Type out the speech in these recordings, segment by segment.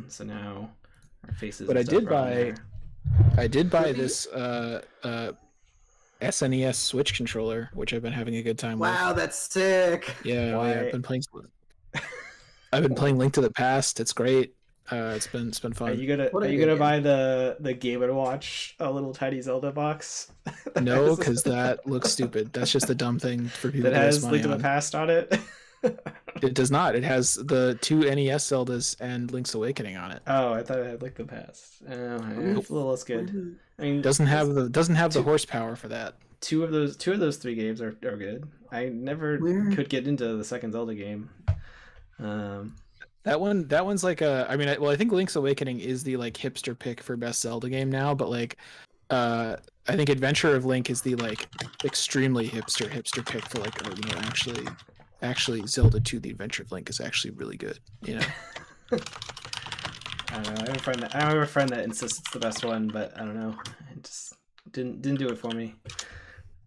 So now our faces. But and stuff are on there. I did buy this SNES Switch controller, which I've been having a good time with. Wow, that's sick. Yeah, Why? I've been playing Link to the Past. It's great. It's been fun. Are you gonna buy the Game and Watch a little tiny Zelda box? No, because that looks stupid. That's just a dumb thing for people that to waste has money Link to the on. Past on it. It does not. It has the 2 NES Zeldas and Link's Awakening on it. Oh, I thought it had Link to the Past. It's a little less good. I mean, Doesn't have the horsepower for that. Two of those 3 games are good. I never could get into the second Zelda game. That one's like I think Link's Awakening is the like hipster pick for best Zelda game now, but like I think Adventure of Link is the like extremely hipster pick for like actually Zelda 2 The Adventure of Link is actually really good, you know. I don't know. I have a friend that insists it's the best one, but I don't know. It just didn't do it for me.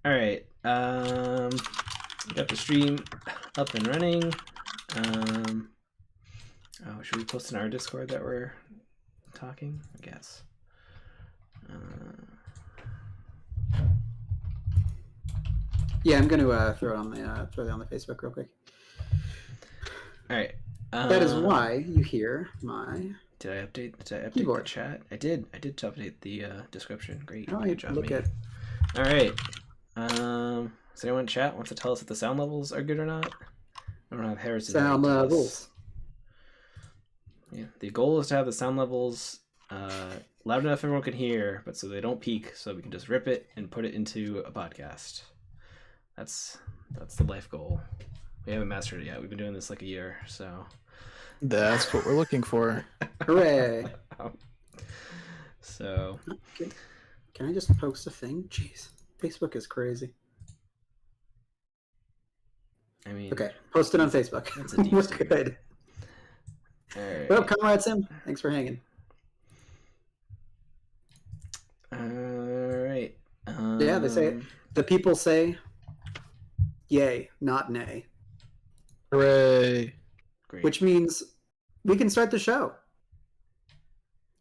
All right. Got the stream up and running. Should we post in our Discord that we're talking? I guess. Yeah, I'm gonna throw it on the Facebook real quick. All right. That is why you hear my. Did I update keyboard. the chat? I did update the description. Great. Oh, Good job, look me. at. All right. Does anyone in chat wants to tell us if the sound levels are good or not? I don't have Harris. Sound levels. Yeah, the goal is to have the sound levels loud enough everyone can hear, but so they don't peak, so we can just rip it and put it into a podcast. That's the life goal. We haven't mastered it yet. We've been doing this like a year, so That's what we're looking for. Hooray! So Can I just post a thing? Jeez, Facebook is crazy. I mean, Okay, post it on Facebook. That's a deep We're secret. good. all right. Well, Comrade Sim, thanks for hanging. All right. Yeah, they say the people say, "Yay, not nay," Hooray! Great. which means we can start the show.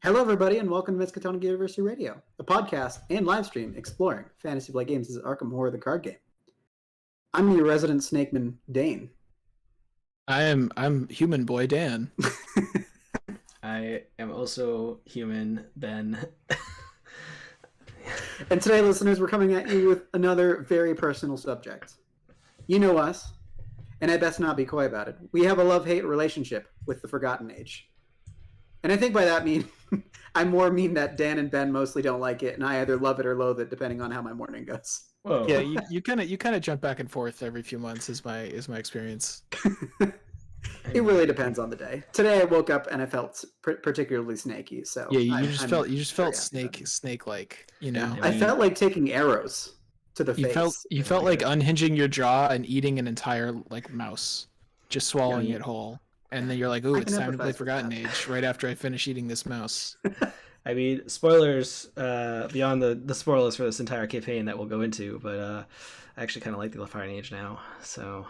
Hello, everybody, and welcome to Miskatonic University Radio, a podcast and live stream exploring Fantasy Flight Games' Arkham Horror the card game. I'm your resident snakeman, Dane. I'm human boy Dan. I am also human, Ben. And today, listeners, we're coming at you with another very personal subject. You know us, and I best not be coy about it. We have a love-hate relationship with the Forgotten Age. And I think by that I more mean that Dan and Ben mostly don't like it, and I either love it or loathe it, depending on how my morning goes. Whoa. Yeah, you kind of jump back and forth every few months is my experience. It really depends on the day. Today I woke up and I felt particularly snaky. So Yeah, you I'm just felt snake like, you know. I felt like taking arrows to the face. You felt like unhinging your jaw and eating an entire like mouse, just swallowing Yeah, it whole, and then you're like, "Ooh, I it's can time to empathize play with Forgotten that. Age." Right after I finish eating this mouse. I mean, spoilers beyond the spoilers for this entire campaign that we'll go into, but I actually kind of like the Forgotten Age now, so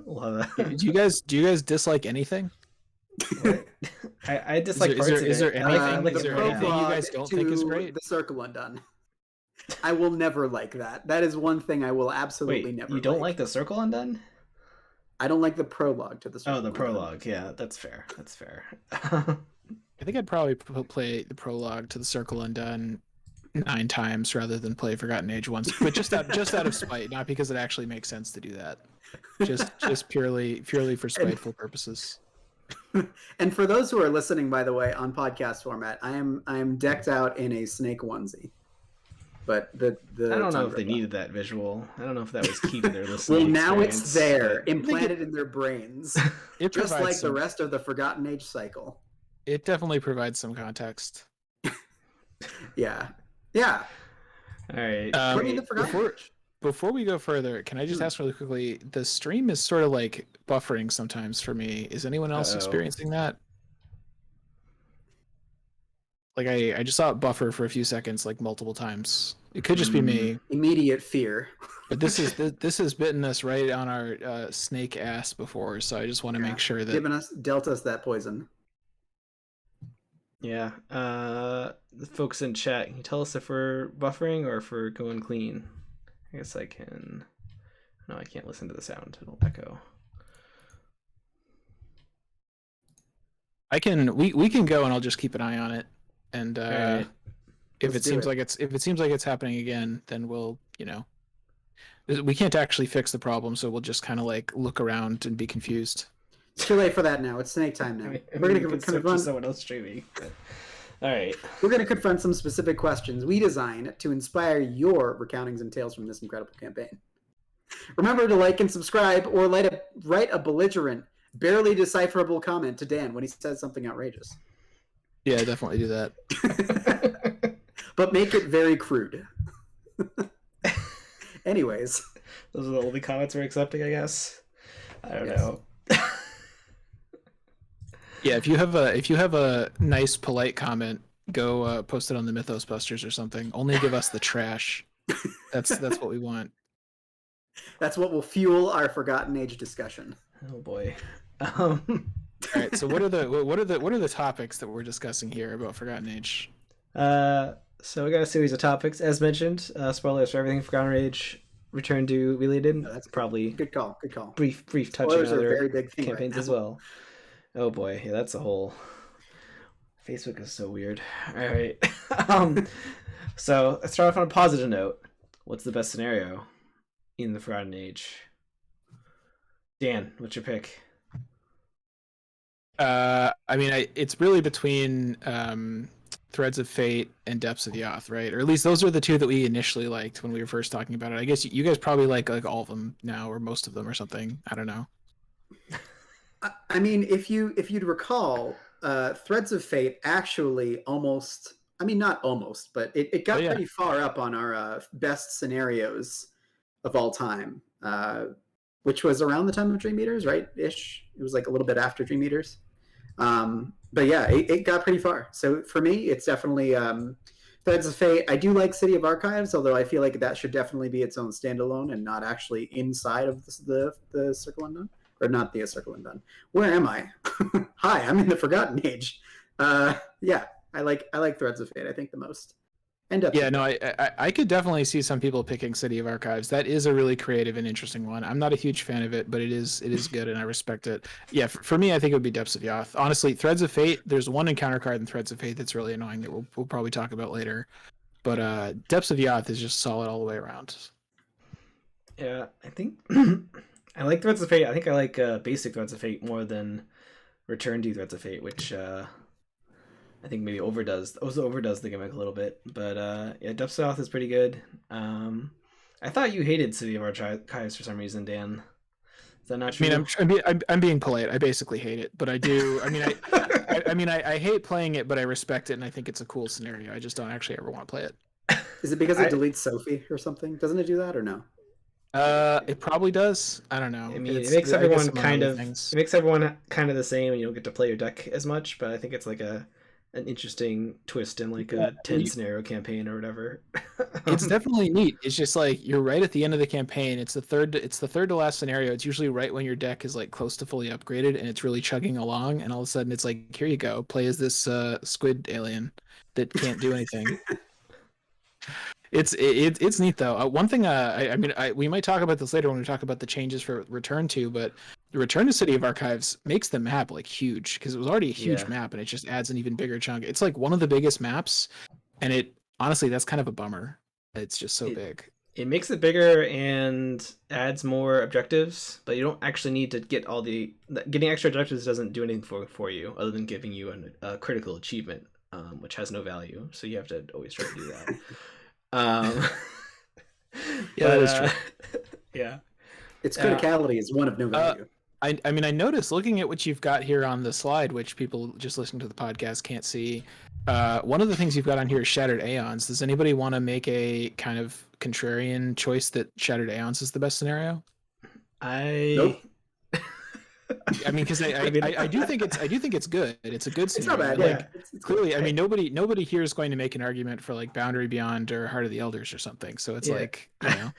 love it. Do you guys dislike anything? I dislike parts of it. Is there anything? Like Is the there anything you prologue guys don't think is to great? The Circle Undone. I will never like that. That is one thing I will absolutely Wait, never. you don't like the Circle Undone? I don't like the prologue to the Circle. Oh, the Undone. prologue. Yeah, that's fair. That's fair. I think I'd probably play the prologue to the Circle Undone 9 times rather than play Forgotten Age once, but just out of spite, not because it actually makes sense to do that. Just purely for spiteful purposes. And for those who are listening, by the way, on podcast format, I am decked out in a snake onesie. But the I don't know if they needed that visual. I don't know if that was key to their listening. Well, now experience, it's there, but... implanted in their brains, It just like provides the rest of the Forgotten Age cycle. It definitely provides some context. Yeah. All right. The Forgotten Age. Before we go further, can I just ask really quickly? The stream is sort of like buffering sometimes for me. Is anyone else experiencing that? Like I just saw it buffer for a few seconds, like multiple times. It could just be me. Immediate fear. But this has bitten us right on our snake ass before, so I just want to make sure that dealt us that poison. Yeah. The folks in chat, can you tell us if we're buffering or if we're going clean? I guess I can. No, I can't listen to the sound. It'll echo. I can. We can go, and I'll just keep an eye on it. And Right. if Let's it do seems it. like it's happening again, then we'll we can't actually fix the problem, so we'll just kind of like look around and be confused. It's too late for that now. It's snake time now. I mean, We're we gonna could switch to confront. someone else streaming. But... All right. We're gonna confront some specific questions we designed to inspire your recountings and tales from this incredible campaign. Remember to like and subscribe, or write a belligerent, barely decipherable comment to Dan when he says something outrageous. Yeah, definitely do that. But make it very crude. Anyways, those are the only comments we're accepting, I guess. I don't Yes. know. Yeah, if you have a nice, polite comment, go post it on the Mythos Busters or something. Only give us the trash. That's what we want. that's what will fuel our Forgotten Age discussion. Oh boy. All right. So what are the topics that we're discussing here about Forgotten Age? So we got a series of topics, as mentioned. Spoilers for everything Forgotten Age. Return to related. Oh, that's probably good call. Good call. brief touch on Spoilers are a other very big thing campaigns right as now. well. Oh boy, yeah, that's a whole. Facebook is so weird. All right. So let's start off on a positive note. What's the best scenario in the Forgotten Age? Dan, what's your pick? I mean, it's really between Threads of Fate and Depths of Yoth, right? Or at least those are the two that we initially liked when we were first talking about it. I guess you guys probably like all of them now, or most of them, or something. I don't know. I mean, if you'd recall, Threads of Fate actually almost, I mean, not almost, but it got pretty far up on our best scenarios of all time, which was around the time of Dream Eaters, right? Ish. It was like a little bit after Dream Eaters. But yeah, it got pretty far. So for me, it's definitely Threads of Fate. I do like City of Archives, although I feel like that should definitely be its own standalone and not actually inside of the Circle Undone. Or not the Circle Undone. Where am I? Hi, I'm in the Forgotten Age. Yeah, I like Threads of Fate. I think the most. Yeah, no, I could definitely see some people picking City of Archives. That is a really creative and interesting one. I'm not a huge fan of it, but it is good and I respect it. Yeah, for me, I think it would be Depths of Yoth. Honestly, Threads of Fate. There's one encounter card in Threads of Fate that's really annoying that we'll probably talk about later. But Depths of Yoth is just solid all the way around. Yeah, I think I like Threads of Fate. I think I like basic Threads of Fate more than Return to Threads of Fate, which I think maybe overdoes the gimmick a little bit. But yeah, Depths of Yoth is pretty good. I thought you hated City of Archives for some reason, Dan. Is that not true? I mean, I'm being polite. I basically hate it, but I do. I mean, I hate playing it, but I respect it, and I think it's a cool scenario. I just don't actually ever want to play it. Is it because it deletes Sophie or something? Doesn't it do that or no? It probably does. I don't know. I mean, it makes everyone kind of the same, and you don't get to play your deck as much. But I think it's like an interesting twist in like a 10 scenario campaign or whatever. It's definitely neat. It's just like you're right at the end of the campaign. It's the third to last scenario. It's usually right when your deck is like close to fully upgraded and it's really chugging along, and all of a sudden it's like, here you go, play as this squid alien that can't do anything. It's neat though. One thing, we might talk about this later when we talk about the changes for Return to, but the Return to City of Archives makes the map like huge because it was already a huge map, and it just adds an even bigger chunk. It's like one of the biggest maps, and it honestly, that's kind of a bummer. It's just so big. It makes it bigger and adds more objectives, but you don't actually need to get getting extra objectives doesn't do anything for you other than giving you a critical achievement, which has no value. So you have to always try to do that. Yeah, that is true. Yeah, its criticality is one of no value. I mean, I noticed looking at what you've got here on the slide, which people just listening to the podcast can't see. One of the things you've got on here is Shattered Aeons. Does anybody want to make a kind of contrarian choice that Shattered Aeons is the best scenario? Nope. I mean, because I do think it's good. It's a good scenario. It's not bad. Like, it's clearly, I mean, nobody here is going to make an argument for like Boundary Beyond or Heart of the Elders or something. So it's like, you know,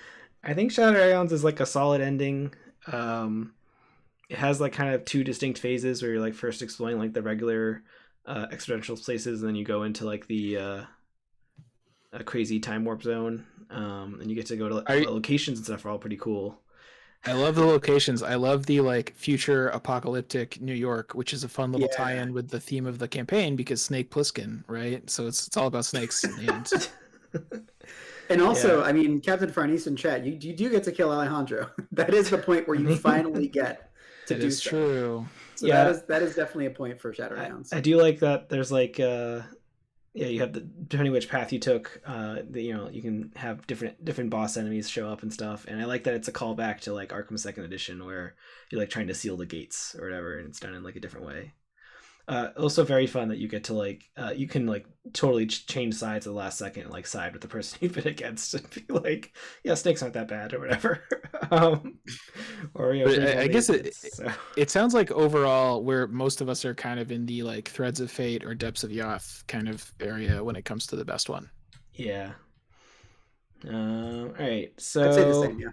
I think Shattered Aeons is like a solid ending. It has like kind of two distinct phases where you're like first exploring like the regular exponential places, and then you go into like the a crazy time warp zone, and you get to go to locations and stuff are all pretty cool. I love the locations. I love the like future apocalyptic New York, which is a fun little tie-in with the theme of the campaign because Snake Plissken, right? So it's all about snakes in the end. And also, I mean, Captain Farnese in chat, you do get to kill Alejandro. That is the point where you finally get to do so. True. So that is definitely a point for Shadowlands. I do like that. There's like you have depending which path you took, you can have different boss enemies show up and stuff. And I like that it's a callback to like Arkham 2nd Edition, where you're like trying to seal the gates or whatever, and it's done in like a different way. Also very fun that you get to like you can like totally change sides at the last second and like side with the person you've been against and be like, yeah, snakes aren't that bad or whatever. Or I guess it sounds like overall where most of us are kind of in the like Threads of Fate or Depths of Yoth kind of area when it comes to the best one. Yeah. All right. So I'd say the same, yeah.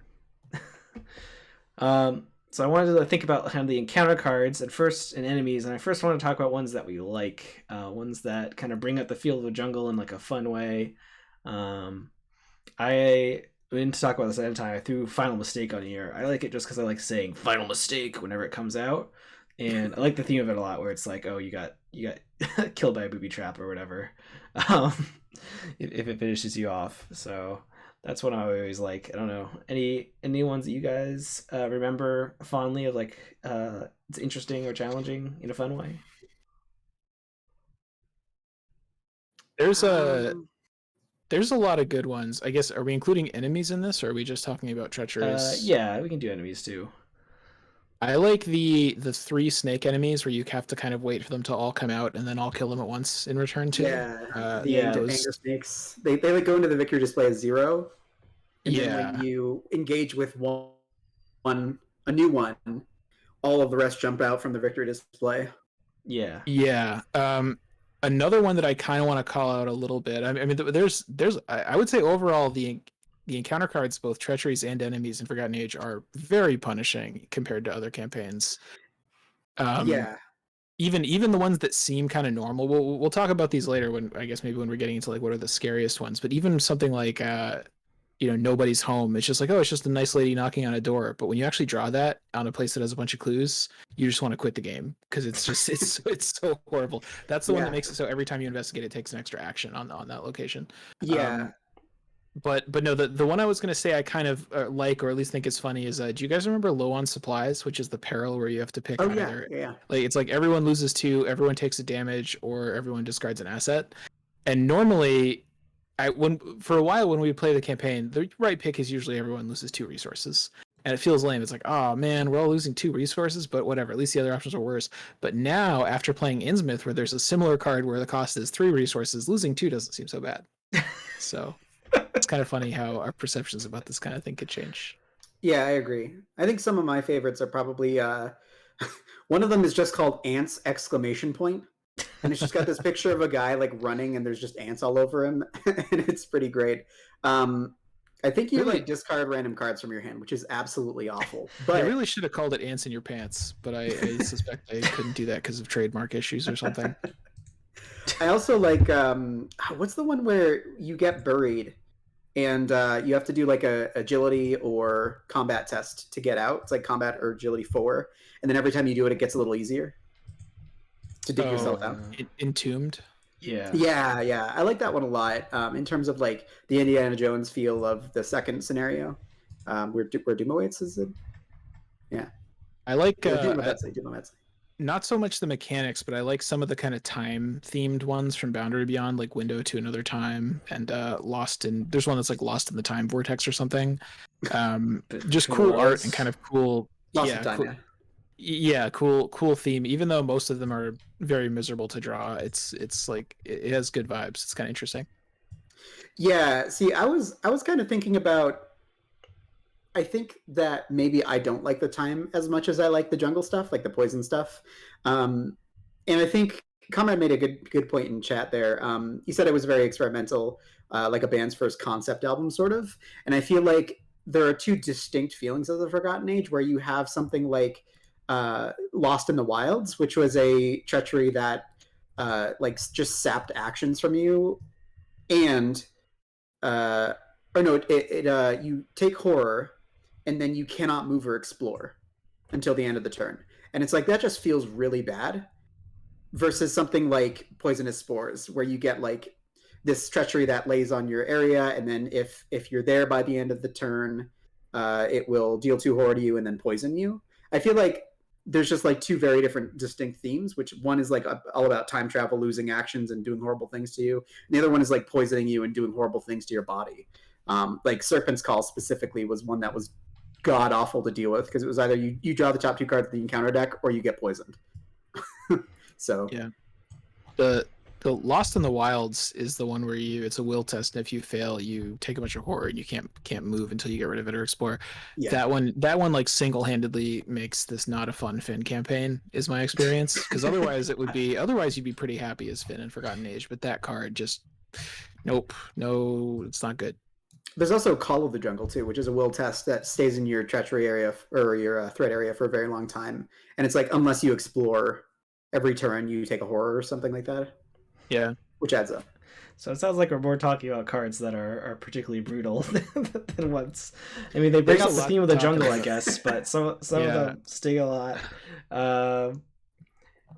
So I wanted to think about kind of the encounter cards and enemies, and I first want to talk about ones that we like, ones that kind of bring up the feel of the jungle in like a fun way. We didn't talk about this at the time. I threw Final Mistake on here. I like it just because I like saying Final Mistake whenever it comes out, and I like the theme of it a lot, where it's like, oh, you got killed by a booby trap or whatever, if it finishes you off. So that's what I always like. I don't know, any ones that you guys remember fondly of like it's interesting or challenging in a fun way? There's a lot of good ones. I guess, are we including enemies in this, or are we just talking about treacheries? Yeah, we can do enemies too. I like the 3 snake enemies where you have to kind of wait for them to all come out and then I'll kill them at once in return too. Anger snakes. They like go into the victory display as 0. And then when you engage with a new one, all of the rest jump out from the victory display. Yeah. Yeah. Another one that I kind of want to call out a little bit. I mean, there's I would say overall the encounter cards, both treacheries and enemies in Forgotten Age, are very punishing compared to other campaigns. Even the ones that seem kind of normal. We'll talk about these later when when we're getting into like what are the scariest ones. But even something like Nobody's Home, it's just like, oh, it's just a nice lady knocking on a door. But when you actually draw that on a place that has a bunch of clues, you just want to quit the game because it's just it's so horrible. That's the one that makes it so every time you investigate, it takes an extra action on that location. But no, the one I was going to say I kind of like, or at least think is funny, is do you guys remember Low on Supplies, which is the peril where you have to pick either like it's like everyone loses 2, everyone takes a damage, or everyone discards an asset. And normally for a while when we play the campaign, the right pick is usually everyone loses 2 resources. And it feels lame. It's like, oh man, we're all losing 2 resources, but whatever. At least the other options are worse. But now, after playing Innsmouth, where there's a similar card where the cost is 3 resources, losing 2 doesn't seem so bad. So it's kind of funny how our perceptions about this kind of thing could change. Yeah, I agree. I think some of my favorites are probably one of them is just called Ants! ! And it's just got this picture of a guy like running and there's just ants all over him. And it's pretty great. I think you like discard random cards from your hand, which is absolutely awful. But I really should have called it Ants in Your Pants, but I suspect I couldn't do that because of trademark issues or something. I also like what's the one where you get buried and you have to do like a agility or combat test to get out. It's like combat or agility 4, and then every time you do it, it gets a little easier to dig yourself out. Entombed. Yeah. I like that one a lot. In terms of like the Indiana Jones feel of the second scenario, where Duma waits, is it? Yeah. I like Duma. Not so much the mechanics, but I like some of the kind of time themed ones from Boundary Beyond, like Window to Another Time and there's one that's like Lost in the Time Vortex or something. Just cool art and kind of cool. Cool theme. Even though most of them are very miserable to draw, it's like it has good vibes. It's kind of interesting. Yeah. See, I was kind of thinking about. I think that maybe I don't like the time as much as I like the jungle stuff, like the poison stuff. And I think Comrade made a good point in chat there. He said it was very experimental, like a band's first concept album, sort of. And I feel like there are 2 distinct feelings of the Forgotten Age, where you have something like Lost in the Wilds, which was a treachery that like just sapped actions from you, and or no, you take horror, and then you cannot move or explore until the end of the turn, and it's like that just feels really bad. Versus something like poisonous spores, where you get like this treachery that lays on your area, and then if you're there by the end of the turn, it will deal 2 horror to you and then poison you. I feel like there's just like 2 very different distinct themes, which one is like all about time travel, losing actions and doing horrible things to you, and the other one is like poisoning you and doing horrible things to your body. Like Serpent's Call specifically was one that was god awful to deal with, because it was either you draw the top 2 cards of the encounter deck or you get poisoned. So yeah, the Lost in the Wilds is the one where it's a will test, and if you fail, you take a bunch of horror and you can't move until you get rid of it or explore. yeah. That one like single-handedly makes this not a fun Finn campaign, is my experience, because otherwise you'd be pretty happy as Finn in Forgotten Age, but that card just nope, no, it's not good. There's also Call of the Jungle too, which is a will test that stays in your treachery area or your threat area for a very long time, and it's like unless you explore every turn, you take a horror or something like that. Yeah, which adds up. So it sounds like we're more talking about cards that are particularly brutal than ones. I mean, they bring up the theme of the jungle, I guess, but some of them sting a lot.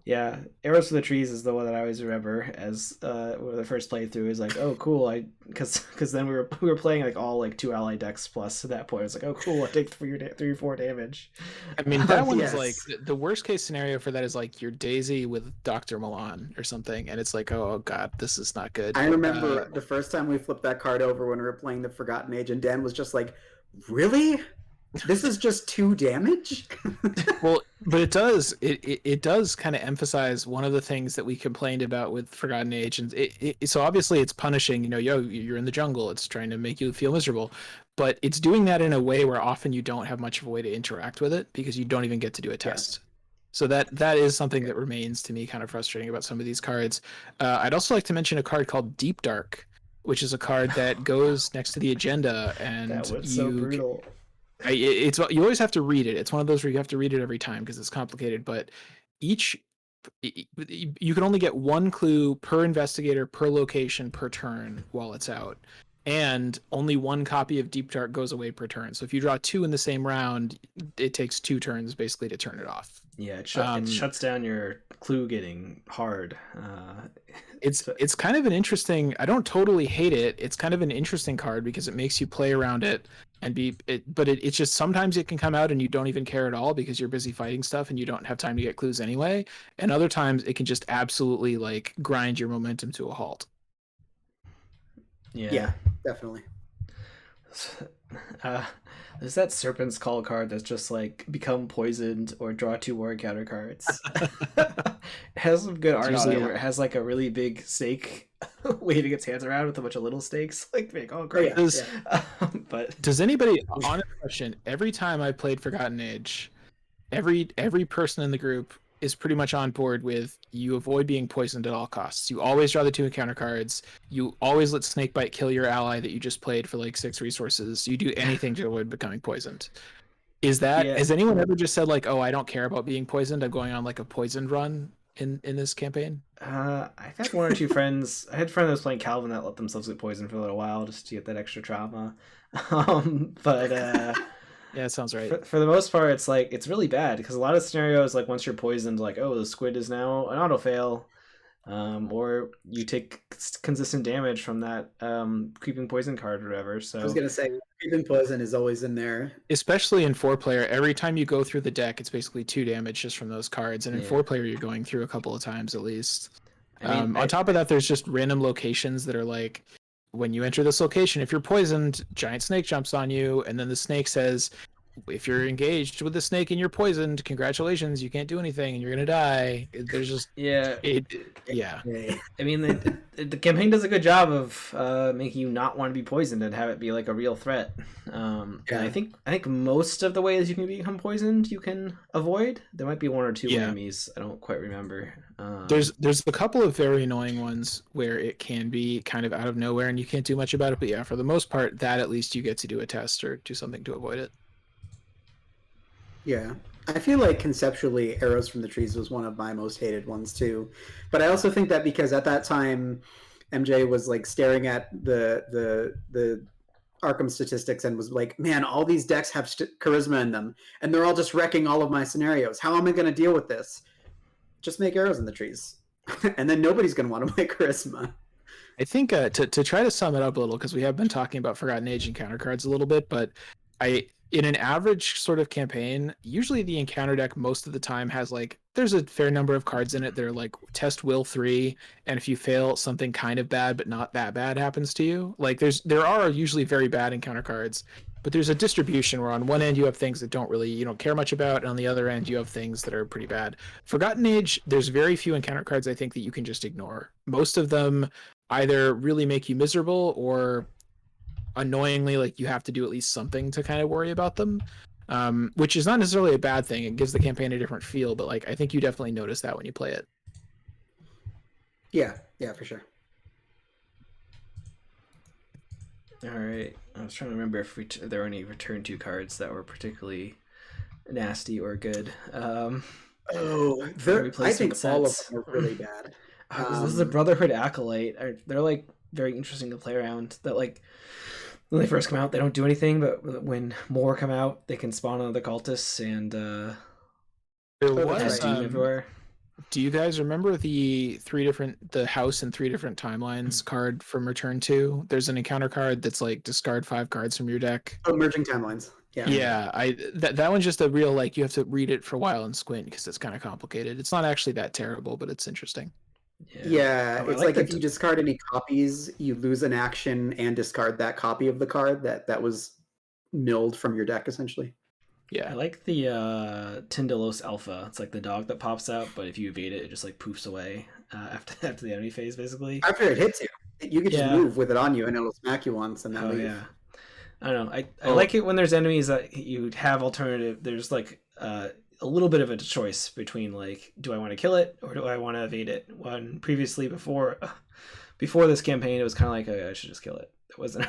Yeah, Arrows to the Trees is the one that I always remember as one of the first playthrough is like, oh cool, because then we were playing like all like 2 ally decks plus at that point. It's like, oh cool, I take 3 or 4 damage. I mean, that one is like the worst case scenario for that is like your Daisy with Dr. Milan or something, and it's like, oh god, this is not good. I remember the first time we flipped that card over when we were playing the Forgotten Age, and Dan was just like, really? This is just 2 damage? Well, but it does kind of emphasize one of the things that we complained about with Forgotten Age, and so obviously it's punishing, you're in the jungle, it's trying to make you feel miserable, but it's doing that in a way where often you don't have much of a way to interact with it because you don't even get to do a test. So that is something that remains to me kind of frustrating about some of these cards. I'd also like to mention a card called Deep Dark, which is a card that goes next to the agenda, and that was so brutal. You always have to read it. It's one of those where you have to read it every time because it's complicated, but you can only get 1 clue per investigator, per location, per turn while it's out, and only 1 copy of Deep Dark goes away per turn. So if you draw 2 in the same round, it takes 2 turns basically to turn it off. Yeah, it shuts down your clue getting hard. It's kind of an interesting. I don't totally hate it. It's kind of an interesting card because it makes you play around it and but it's just sometimes it can come out and you don't even care at all because you're busy fighting stuff and you don't have time to get clues anyway. And other times it can just absolutely like grind your momentum to a halt. Yeah, definitely. There's that Serpent's Call card that's just like become poisoned or draw 2 war encounter cards. It has some good art on it where it has like a really big snake waving its hands around with a bunch of little snakes. Like, oh great. But does anybody, honest question, every time I played Forgotten Age, every person in the group is pretty much on board with you avoid being poisoned at all costs. You always draw the 2 encounter cards. You always let Snakebite kill your ally that you just played for like 6 resources. You do anything to avoid becoming poisoned. Has anyone ever just said like, oh, I don't care about being poisoned, I'm going on like a poisoned run in this campaign? I've had 1 or 2 friends. I had a friend that was playing Calvin that let themselves get poisoned for a little while just to get that extra trauma. Yeah, it sounds right. For the most part, it's like it's really bad because a lot of scenarios, like once you're poisoned, like, oh, the squid is now an auto fail, or you take consistent damage from that creeping poison card or whatever. So I was gonna say creeping poison is always in there, especially in 4-player. Every time you go through the deck, it's basically 2 damage just from those cards, and in 4-player, you're going through a couple of times at least. On top of that, there's just random locations that are like, when you enter this location, if you're poisoned, giant snake jumps on you, and then the snake says, if you're engaged with the snake and you're poisoned, congratulations, you can't do anything and you're gonna die. There's just I mean, the campaign does a good job of making you not want to be poisoned and have it be like a real threat. And I think most of the ways you can become poisoned you can avoid. There might be 1 or 2 enemies. I don't quite remember. There's a couple of very annoying ones where it can be kind of out of nowhere and you can't do much about it. But yeah, for the most part, that at least you get to do a test or do something to avoid it. Yeah. I feel like conceptually, Arrows from the Trees was one of my most hated ones too, but I also think that because at that time, MJ was like staring at the Arkham statistics and was like, "Man, all these decks have charisma in them, and they're all just wrecking all of my scenarios. How am I going to deal with this? Just make Arrows in the Trees, and then nobody's going to want to play charisma." I think to try to sum it up a little, because we have been talking about Forgotten Age and counter cards a little bit, but in an average sort of campaign, usually the encounter deck most of the time has like, there's a fair number of cards in it. They're like test will 3, and if you fail, something kind of bad but not that bad happens to you. Like there are usually very bad encounter cards, but there's a distribution where on one end you have things that you don't care much about, and on the other end you have things that are pretty bad. Forgotten Age, there's very few encounter cards I think that you can just ignore. Most of them either really make you miserable or annoyingly like you have to do at least something to kind of worry about them, which is not necessarily a bad thing. It gives the campaign a different feel, but like I think you definitely notice that when you play it. Yeah, for sure. All right, I was trying to remember if there were any return to cards that were particularly nasty or good. I think all of them are really bad. This is the Brotherhood Acolyte. They're like very interesting to play around. That like when they first come out, they don't do anything, but when more come out, they can spawn other cultists and there was everywhere. Do you guys remember the house in 3 different timelines card from Return 2? There's an encounter card that's like discard 5 cards from your deck. Oh, merging timelines. Yeah, that one's just a real like you have to read it for a while and squint because it's kind of complicated. It's not actually that terrible, but it's interesting. Yeah, it's like if you discard any copies, you lose an action and discard that copy of the card that was milled from your deck, essentially. Yeah, I like the Tindalos Alpha. It's like the dog that pops out, but if you evade it, it just like poofs away after the enemy phase, basically. After it hits you, you can just move with it on you, and it'll smack you once, and then leave. Yeah. I don't know. I like it when there's enemies that you have alternative. There's like a little bit of a choice between like, do I want to kill it or do I want to evade it? When previously before this campaign, it was kind of like I should just kill it. It wasn't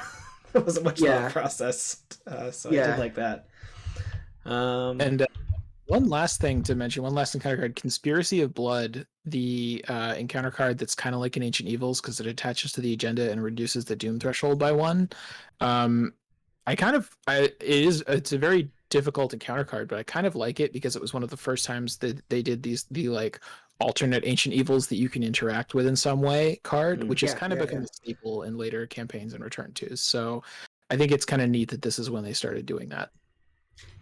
much of a process. So I did like that. And one last thing to mention, one last encounter card, Conspiracy of Blood, the encounter card that's kind of like an Ancient Evils because it attaches to the agenda and reduces the doom threshold by 1. It's a very difficult encounter card, but I kind of like it because it was one of the first times that they did the like alternate Ancient Evils that you can interact with in some way card, which has kind of become a staple in later campaigns and Return 2s. So I think it's kind of neat that this is when they started doing that.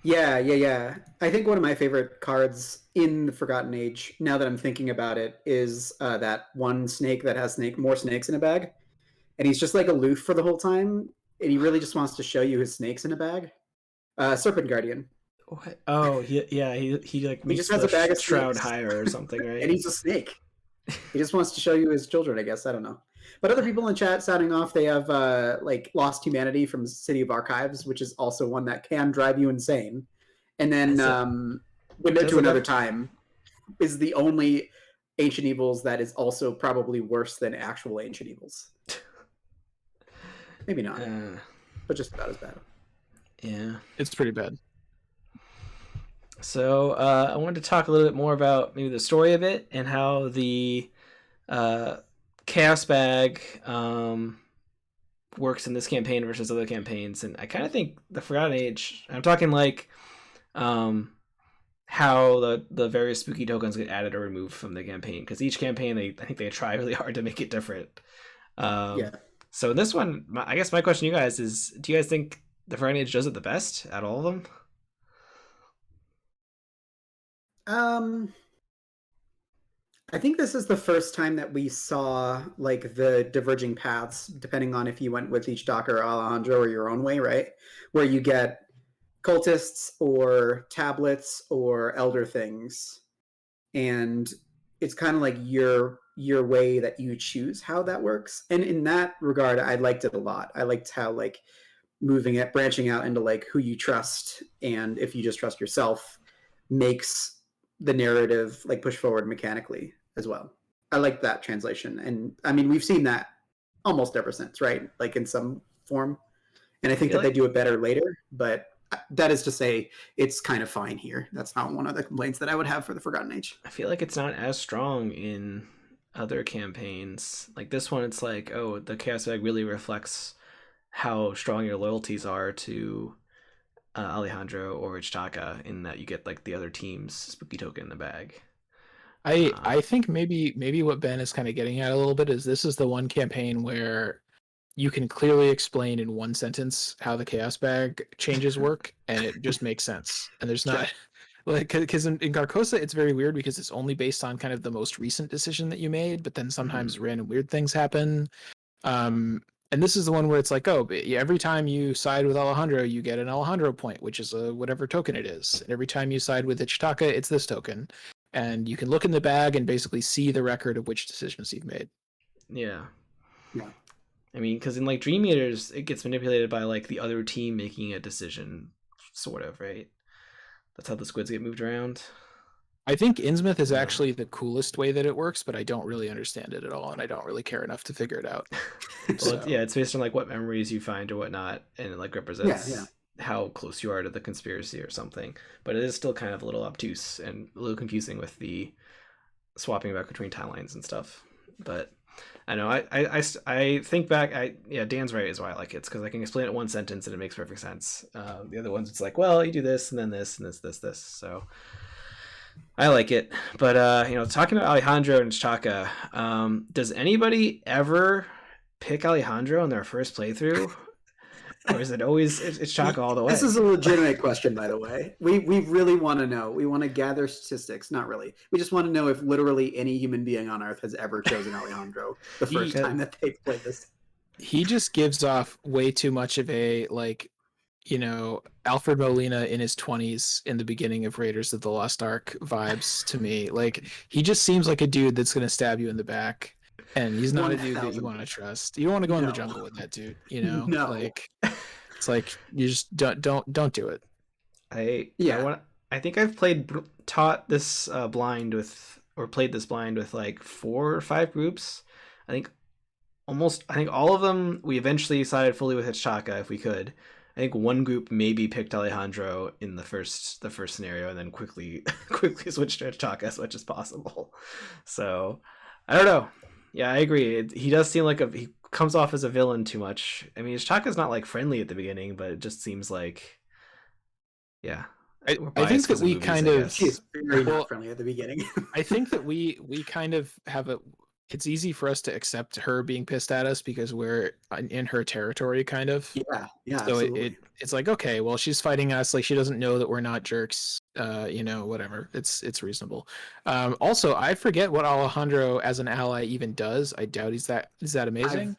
Yeah. I think one of my favorite cards in the Forgotten Age, now that I'm thinking about it, is that one snake that has more snakes in a bag. And he's just like aloof for the whole time. And he really just wants to show you his snakes in a bag. Serpent Guardian. What? Oh, he like makes just has a bag of shroud snakes. higher or something, right? And he's a snake. He just wants to show you his children, I guess. I don't know. But other people in the chat sounding off, they have like Lost Humanity from City of Archives, which is also one that can drive you insane. And then Window to Another Time is the only Ancient Evils that is also probably worse than actual Ancient Evils. Maybe not, but just about as bad. Yeah, it's pretty bad. So I wanted to talk a little bit more about maybe the story of it and how the Chaos Bag works in this campaign versus other campaigns. And I kind of think the Forgotten Age, I'm talking like how the various spooky tokens get added or removed from the campaign, because each campaign I think they try really hard to make it different. So this one, I guess my question to you guys is, do you guys think the Forgotten Age does it the best out of all of them? I think this is the first time that we saw like the diverging paths, depending on if you went with each Docker Alejandro or your own way, right? Where you get cultists or tablets or elder things, and it's kind of like your way that you choose how that works. And in that regard, I liked it a lot. I liked how like branching out into like who you trust, and if you just trust yourself, makes the narrative like push forward mechanically as well. I like that translation. And I mean, we've seen that almost ever since, right? Like in some form. And I think that they do it better later, but that is to say, it's kind of fine here. That's not one of the complaints that I would have for the Forgotten Age. I feel like it's not as strong in other campaigns. Like this one, it's like, oh, the Chaos Bag really reflects how strong your loyalties are to Alejandro or Ichitaka, in that you get like the other team's spooky token in the bag. I think maybe what Ben is kind of getting at a little bit is this is the one campaign where you can clearly explain in one sentence how the Chaos Bag changes work, and it just makes sense. And there's not like, because in Carcosa it's very weird because it's only based on kind of the most recent decision that you made, but then sometimes random weird things happen. And this is the one where it's like, oh, every time you side with Alejandro, you get an Alejandro point, which is whatever token it is. And every time you side with Ichitaka, it's this token. And you can look in the bag and basically see the record of which decisions you've made. Yeah. Yeah. I mean, because in like Dream Eaters, it gets manipulated by like the other team making a decision, sort of, right? That's how the squids get moved around. I think Innsmouth is actually the coolest way that it works, but I don't really understand it at all, and I don't really care enough to figure it out. Well, it's based on like what memories you find or whatnot, and it like represents how close you are to the conspiracy or something. But it is still kind of a little obtuse and a little confusing with the swapping back between timelines and stuff. But I know I think back. Dan's right is why I like it. It's because I can explain it in one sentence and it makes perfect sense. The other ones, it's like, well, you do this and then this and this. So I like it. But talking about Alejandro and Chaka, does anybody ever pick Alejandro in their first playthrough? Or is it always it's Chaka all the way? This is a legitimate question, by the way. We really want to know. We want to gather statistics. Not really. We just want to know if literally any human being on Earth has ever chosen Alejandro the first time that they've played this. He just gives off way too much of a Alfred Molina in his 20s in the beginning of Raiders of the Lost Ark vibes to me. Like, he just seems like a dude that's going to stab you in the back. And he's not a dude that you want to trust. You don't want to go in the jungle with that dude, No. Like, it's like you just don't do it. I think I've played this blind with like 4 or 5 groups. I think all of them we eventually sided fully with Chaka if we could. I think one group maybe picked Alejandro in the first scenario and then quickly switched to Chaka as much as possible. So I don't know. Yeah, I agree. He does seem like he comes off as a villain too much. I mean, Chaka's not like friendly at the beginning, but it just seems like, yeah. I think that we kind of she's very not friendly at the beginning. I think that we kind of have it's easy for us to accept her being pissed at us because we're in her territory, kind of. Yeah. So absolutely. it's like, okay, well, she's fighting us. Like, she doesn't know that we're not jerks. Whatever. It's reasonable. Also, I forget what Alejandro as an ally even does. I doubt is that amazing.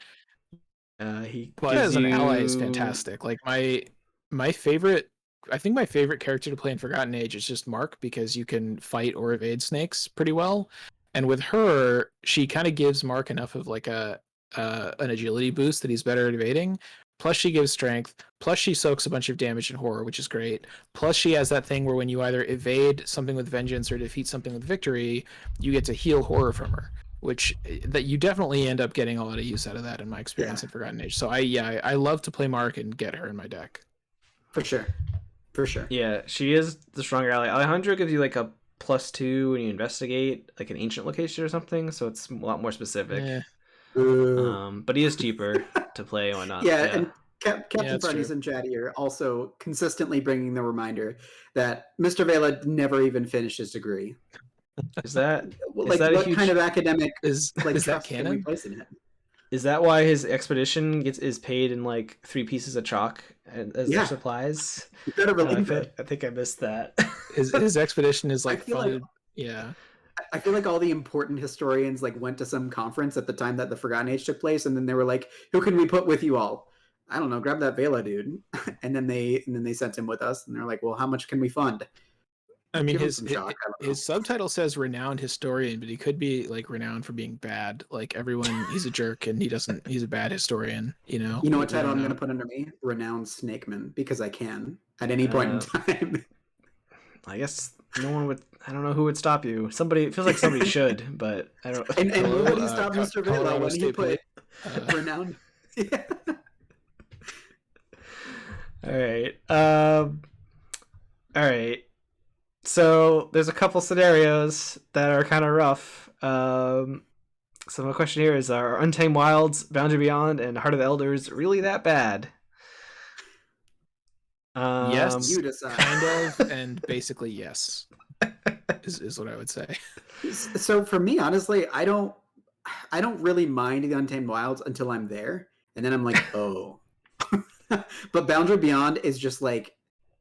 But as an ally is fantastic. Like my favorite. I think my favorite character to play in Forgotten Age is just Mark, because you can fight or evade snakes pretty well. And with her, she kind of gives Mark enough of like an agility boost that he's better at evading. Plus she gives strength. Plus she soaks a bunch of damage in horror, which is great. Plus she has that thing where when you either evade something with vengeance or defeat something with victory, you get to heal horror from her, which that you definitely end up getting a lot of use out of that in my experience in Forgotten Age. So I love to play Mark and get her in my deck. For sure. Yeah, she is the stronger ally. Alejandro gives you like a +2 when you investigate like an ancient location or something, so it's a lot more specific. But he is cheaper to play and whatnot. And Captain Freddy's and Chatty are also consistently bringing the reminder that Mr. Vela never even finished his degree. Is that what kind of academic is that canon? Can we place in it? Is that why his expedition is paid in like 3 pieces of chalk as their supplies? You better believe it. I think I missed that. His expedition is like funded. I feel like all the important historians like went to some conference at the time that the Forgotten Age took place, and then they were like, "Who can we put with you all?" I don't know. Grab that Vela dude, and then they sent him with us, and they're like, "Well, how much can we fund?" I mean, his subtitle says renowned historian, but he could be like renowned for being bad. Like everyone, he's a jerk and he's a bad historian, You know what title I'm going to put under me? Renowned snakeman, because I can at any point in time. I guess no one would. I don't know who would stop you. It feels like somebody should, but I don't. And nobody stopped Mr. Vela when he put renowned. All right. All right. So there's a couple scenarios that are kind of rough. So my question here is: are Untamed Wilds, Boundary Beyond, and Heart of the Elders really that bad? Yes, You decide. kind of, and basically yes, is what I would say. So for me, honestly, I don't really mind the Untamed Wilds until I'm there, and then I'm like, oh. But Boundary Beyond is just like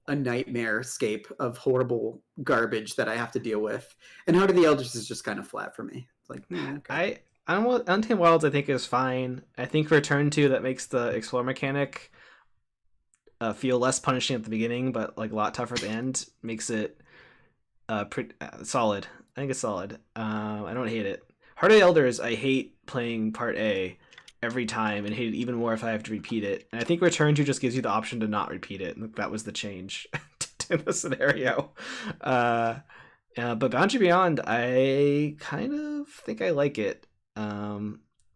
a nightmare scape of horrible garbage that I have to deal with, and Heart of the Elders is just kind of flat for me. It's like, okay. I don't want Untamed Wilds. I think is fine. I think Return to that makes the explore mechanic feel less punishing at the beginning, but like a lot tougher at the end. Makes it pretty solid. I think it's solid. I don't hate it. Heart of the Elders, I hate playing Part A every time, and hate it even more if I have to repeat it. And I think Return to just gives you the option to not repeat it. And that was the change to the scenario. But Boundary Beyond, I kind of think I like it.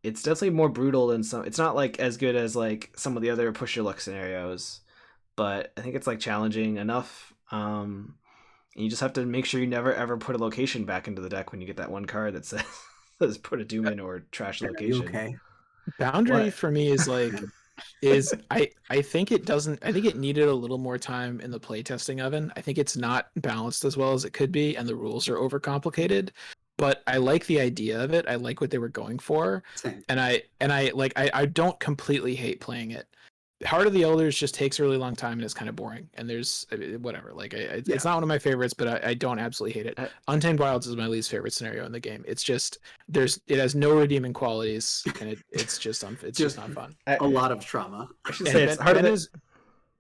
It's definitely more brutal than some. It's not like as good as like some of the other push your luck scenarios, but I think it's like challenging enough. You just have to make sure you never ever put a location back into the deck when you get that one card that says put a doom in or trash location. Okay. Boundary What? for me is like I think it doesn't. I think it needed a little more time in the playtesting oven. I think it's not balanced as well as it could be, and the rules are overcomplicated. But I like the idea of it. I like what they were going for, Same. and I don't completely hate playing it. Heart of the Elders just takes a really long time and it's kind of boring. And there's whatever. Like it's not one of my favorites, but I don't absolutely hate it. Untamed Wilds is my least favorite scenario in the game. It's just it has no redeeming qualities, and it's just not fun. A lot of trauma. I should say it's Heart of the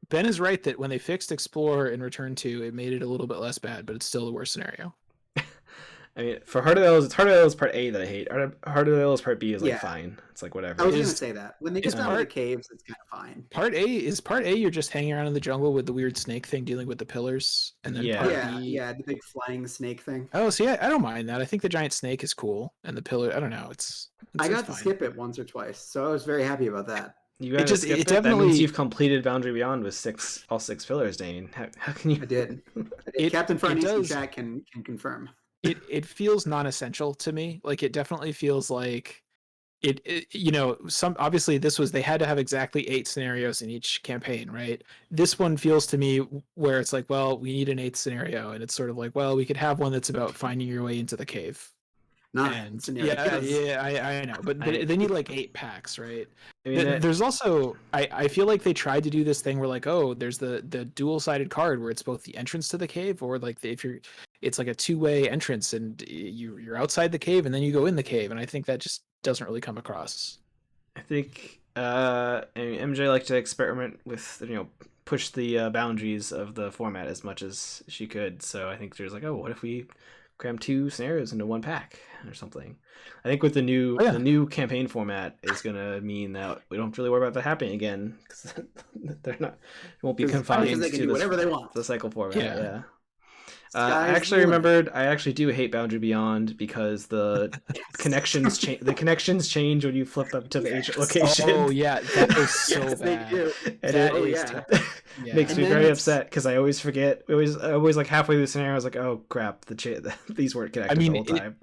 Ben is right that when they fixed Explore and Return to, it made it a little bit less bad, but it's still the worst scenario. I mean, for Heart of the Elders, it's Heart of the Elders Part A that I hate. Heart of the Elders Part B is like fine. It's like whatever. I was going to say that. When they get out of the caves, it's kind of fine. Part A, you're just hanging around in the jungle with the weird snake thing dealing with the pillars. And then Part B... the big flying snake thing. Oh, see, I don't mind that. I think the giant snake is cool. And the pillar, I don't know. I got to skip it once or twice, so I was very happy about that. You got to skip it? That means you've completed Boundary Beyond with all six pillars, Dane. How can you... I did. Captain Farnese in chat can confirm. It feels non-essential to me. Like it definitely feels like it obviously they had to have exactly 8 scenarios in each campaign, right? This one feels to me where it's like, well, we need an 8th scenario, and it's sort of like, well, we could have one that's about finding your way into the cave. I know, but they need like 8 packs, right? I mean, there's also I feel like they tried to do this thing where like, oh, there's the dual-sided card where it's both the entrance to the cave, or like it's like a 2-way entrance, and you're outside the cave and then you go in the cave, and I think that just doesn't really come across. I think MJ liked to experiment with, push the boundaries of the format as much as she could. So I think there's like, oh, what if we cram 2 scenarios into 1 pack or something? I think with the new campaign format is gonna mean that we don't really worry about that happening again, because it won't be confined to whatever they want. The cycle format. Yeah. I actually do hate Boundary Beyond because the connections change. The connections change when you flip up to the ancient location. Oh yeah, that is so bad. And makes me very upset because I always forget. I always like halfway through the scenario, I was like, "Oh crap, these weren't connected the whole time."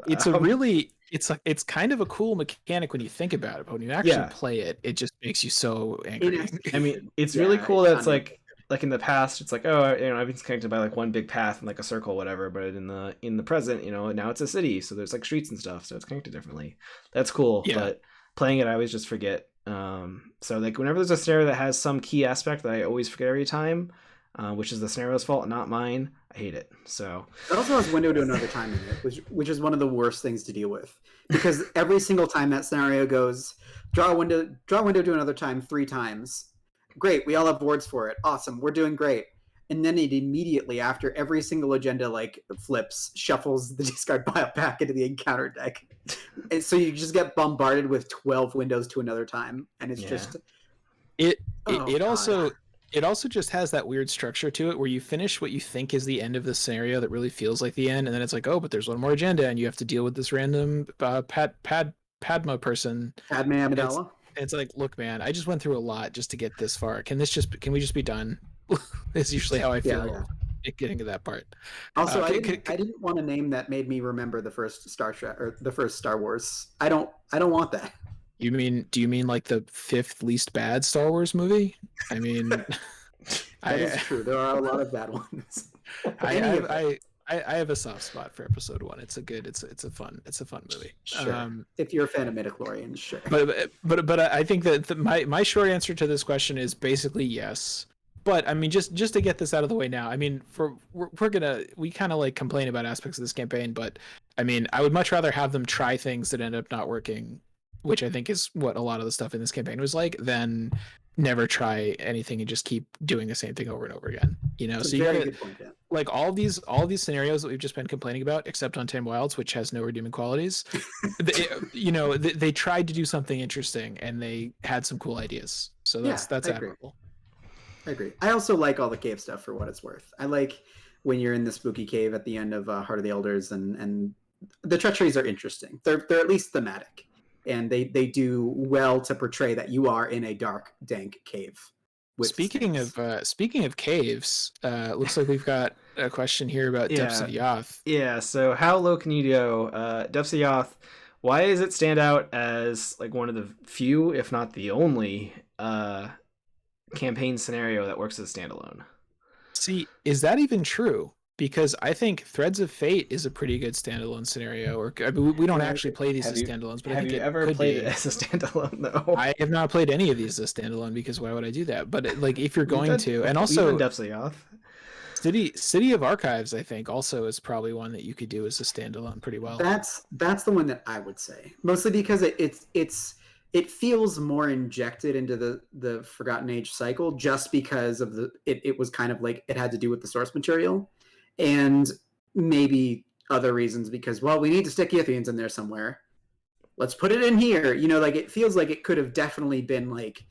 It's kind of a cool mechanic when you think about it, but when you actually play it, it just makes you so angry. I mean, it's really cool that it's like in the past, it's like, oh, everything's connected by like one big path and like a circle, whatever. But in the present, now it's a city, so there's like streets and stuff, so it's connected differently. That's cool. Yeah. But playing it, I always just forget. So like whenever there's a scenario that has some key aspect that I always forget every time, which is the scenario's fault, not mine, I hate it. So it also has window to another time in it, which is one of the worst things to deal with, because every single time that scenario goes, draw a window to another time 3 times. Great, we all have boards for it. Awesome, we're doing great. And then it immediately, after every single agenda like flips, shuffles the discard pile back into the encounter deck. And so you just get bombarded with 12 windows to another time, and it's just it also just has that weird structure to it where you finish what you think is the end of the scenario that really feels like the end, and then it's like, oh, but there's one more agenda, and you have to deal with this random Padma person. Padme Amidala. it's like, look, man, I just went through a lot just to get this far. Can we just be done? Is usually how I feel getting to that part. Also, I didn't want a name that made me remember the first Star Trek or the first Star Wars. I don't want that. Do you mean like the 5th least bad Star Wars movie? I mean, that is true. There are a lot of bad ones. I have a soft spot for episode 1. It's a fun movie. Sure. If you're a fan of midichlorians, sure. But I think that my short answer to this question is basically yes. But I mean, just to get this out of the way now, I mean, we kind of like complain about aspects of this campaign, but I mean, I would much rather have them try things that end up not working, which I think is what a lot of the stuff in this campaign was like, than never try anything and just keep doing the same thing over and over again. You know, That's so you gotta, good point, yeah. like all these scenarios that we've just been complaining about, except on 10 Wilds, which has no redeeming qualities. They tried to do something interesting and they had some cool ideas. So that's admirable. I agree. I also like all the cave stuff for what it's worth. I like when you're in the spooky cave at the end of Heart of the Elders, and the treacheries are interesting. They're at least thematic, and they do well to portray that you are in a dark, dank cave. Speaking of caves, looks like we've got a question here about Depths of Yoth. Yeah. So how low can you go? Depths of Yoth. Why does it stand out as like one of the few, if not the only, campaign scenario that works as a standalone? See, is that even true? Because I think Threads of Fate is a pretty good standalone scenario. Or I mean, we don't actually play these as standalones, but I think have you ever played it as a standalone though? I have not played any of these as standalone because why would I do that? But like, if you're going to, and also Depths of Yoth. City of Archives, I think, also is probably one that you could do as a standalone pretty well. That's the one that I would say, mostly because it feels more injected into the Forgotten Age cycle, just because of it was kind of like it had to do with the source material, and maybe other reasons, because, well, we need to stick Yithians in there somewhere. Let's put it in here. You know, like it feels like it could have definitely been like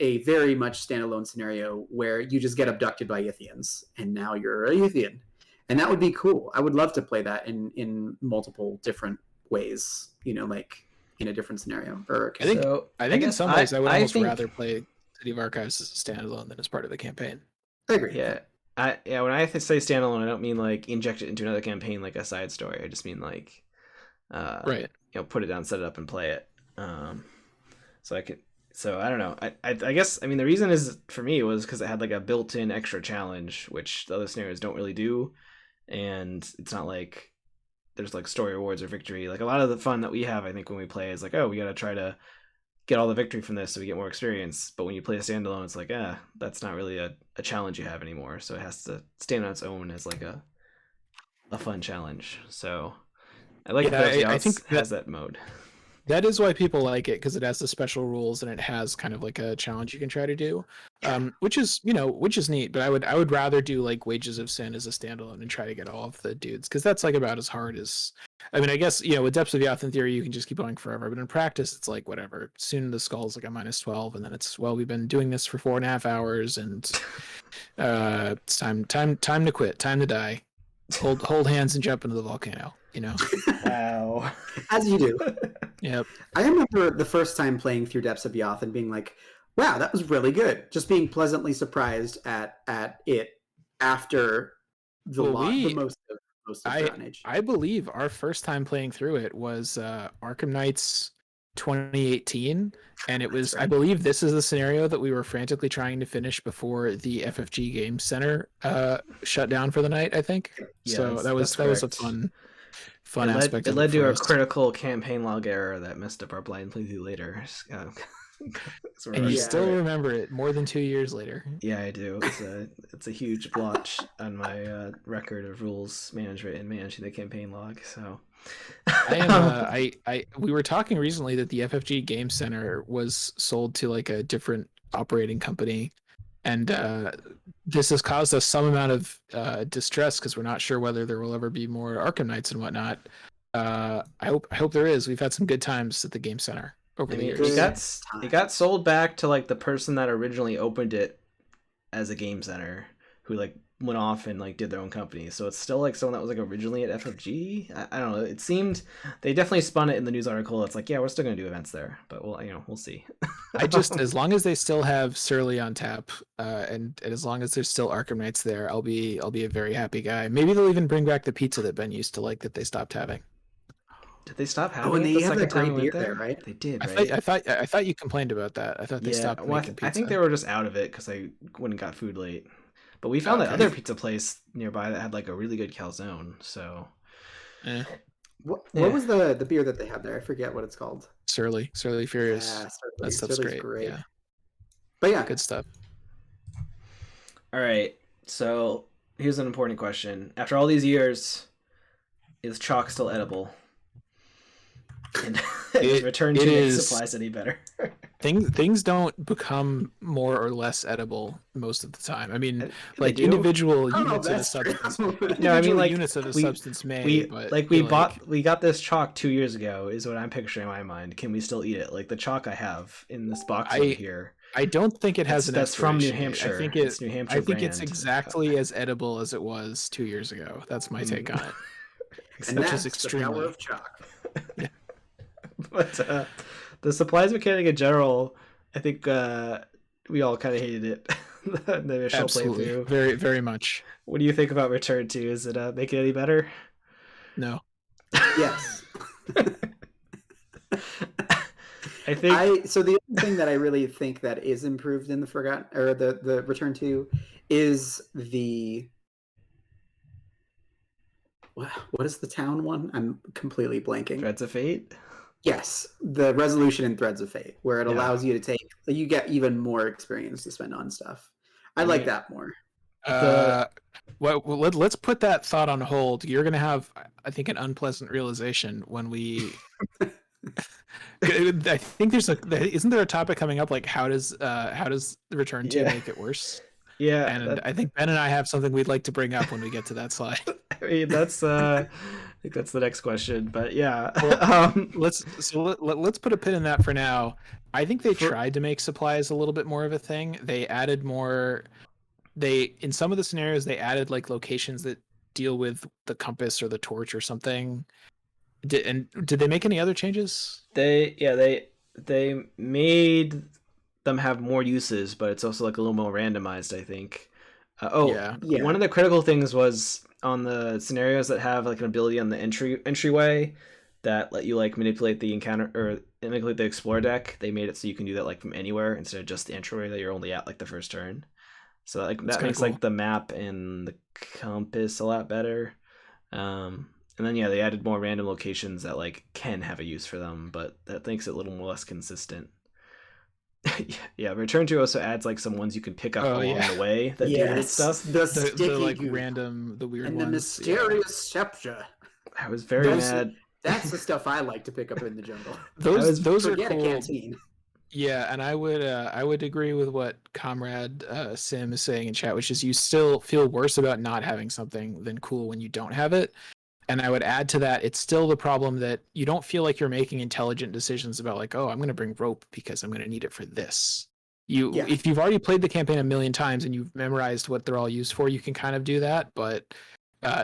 a very much standalone scenario where you just get abducted by Yithians and now you're a Yithian. And that would be cool. I would love to play that in multiple different ways, you know, like in a different scenario. I think in some ways I would almost rather play City of Archives as a standalone than as part of the campaign. I agree. Yeah. When I say standalone, I don't mean like inject it into another campaign like a side story. I just mean like right. You know, put it down, set it up, and play it. So I don't know. I guess, I mean, the reason is for me was because it had like a built-in extra challenge, which the other scenarios don't really do, and it's not like there's like story rewards or victory. Like a lot of the fun that we have, I think, when we play is like, oh, we got to try to get all the victory from this so we get more experience. But when you play a standalone, it's like, that's not really a challenge you have anymore. So it has to stand on its own as like a fun challenge. So I like that. I think it has that mode. That is why people like it, because it has the special rules and it has kind of like a challenge you can try to do, which is neat. But I would rather do like Wages of Sin as a standalone and try to get all of the dudes, because that's like about as hard as. I mean, I guess, you know, with Depths of Yoth in theory you can just keep going forever, but in practice it's like whatever. Soon the skull's like a -12, and then it's, well, we've been doing this for 4.5 hours, and it's time to quit, time to die. Hold hands and jump into the volcano. You know. Wow. As you do. Yep. I remember the first time playing through Depths of Yoth and being like, wow, that was really good. Just being pleasantly surprised at it after most of Forgotten Age. I believe our first time playing through it was Arkham Knights 2018, and it was, right. I believe this is the scenario that we were frantically trying to finish before the FFG Game Center shut down for the night, I think. Yeah, so that was a fun aspect. It led to a critical campaign log error that messed up our blind playthrough later. And you still remember it more than 2 years later. Yeah, I do. It's a huge blotch on my record of rules management and managing the campaign log. So we were talking recently that the FFG Game Center was sold to like a different operating company, and this has caused us some amount of distress because we're not sure whether there will ever be more Arkham Knights and whatnot. I hope there is. We've had some good times at the Game Center over the years. It got sold back to like the person that originally opened it as a game center, who like went off and like did their own company. So it's still like someone that was like originally at FFG. I don't know. It seemed they definitely spun it in the news article. It's like, yeah, we're still gonna do events there, but we'll see. I just, as long as they still have Surly on tap, and as long as there's still Arkham Knights there, I'll be a very happy guy. Maybe they'll even bring back the pizza that Ben used to like that they stopped having. Did they stop having Oh, and it they the have second that time great we went beer there, there? right? They did, I right? thought you complained about that. I thought they stopped well, making pizza. I think they were just out of it because I went and got food late. But we found that Okay. other pizza place nearby that had like a really good calzone. So What Yeah. was the beer that they had there? I forget what it's called. Surly Furious. Yeah, That stuff's Surly's great. Yeah, But yeah, good stuff. all right. So here's an important question. After all these years, is chalk still edible? And is return to it make is. supplies any better? Things don't become more or less edible most of the time. I mean, like do. individual I don't know if units of a that's true. substance. No, I mean, individual like, units of a we- substance may, we but like we you're bought we got this chalk 2 years ago is what I'm picturing in my mind. Can we still eat it? Like the chalk I have in this box over here. I don't think it has an That's from New expiration date. Hampshire. I think It's New Hampshire I think it's brand. exactly as edible as it was 2 years ago. That's my take on it. And Which that's is the power extremely. of chalk. But the supplies mechanic in general, I think we all kind of hated it. The initial Absolutely, playthrough. very very much. What do you think about Return to? Is it make it any better? No, Yes. I think So the other thing that I really think that is improved in the the Return to is the what is the town one? I'm completely blanking. Threads of Fate. Yes, the resolution in Threads of Fate, where it Yeah. allows you to you get even more experience to spend on stuff. I like that more. let's put that thought on hold. You're gonna have, I think, an unpleasant realization when we. I think isn't there a topic coming up like how does the Return to make it worse? Yeah, And I think Ben and I have something we'd like to bring up when we get to that slide. I mean that's I think that's the next question, but yeah. Let's put a pin in that for now. I think they tried to make supplies a little bit more of a thing. They added more. In some of the scenarios they added like locations that deal with the compass or the torch or something. Did they make any other changes? They made them have more uses, but it's also like a little more randomized, I think. Yeah. One of the critical things was on the scenarios that have like an ability on the entryway that let you like manipulate the encounter or manipulate the explore deck. They made it so you can do that like from anywhere instead of just the entryway that you're only at like the first turn. So like that makes cool. like the map and the compass a lot better. And then they added more random locations that like can have a use for them, but that makes it a little more less consistent. Yeah, Return to also adds like some ones you can pick up along the way that do weird stuff. The sticky like goo. random, the weird and ones. the mysterious scepter. I was very mad. That's the stuff I like to pick up in the jungle. Those are Forget cool. a canteen. Yeah, and I would agree with what Comrade Sim is saying in chat, which is you still feel worse about not having something than cool when you don't have it. And I would add to that, it's still the problem that you don't feel like you're making intelligent decisions about like, oh, I'm going to bring rope because I'm going to need it for this. If you've already played the campaign a million times and you've memorized what they're all used for, you can kind of do that. But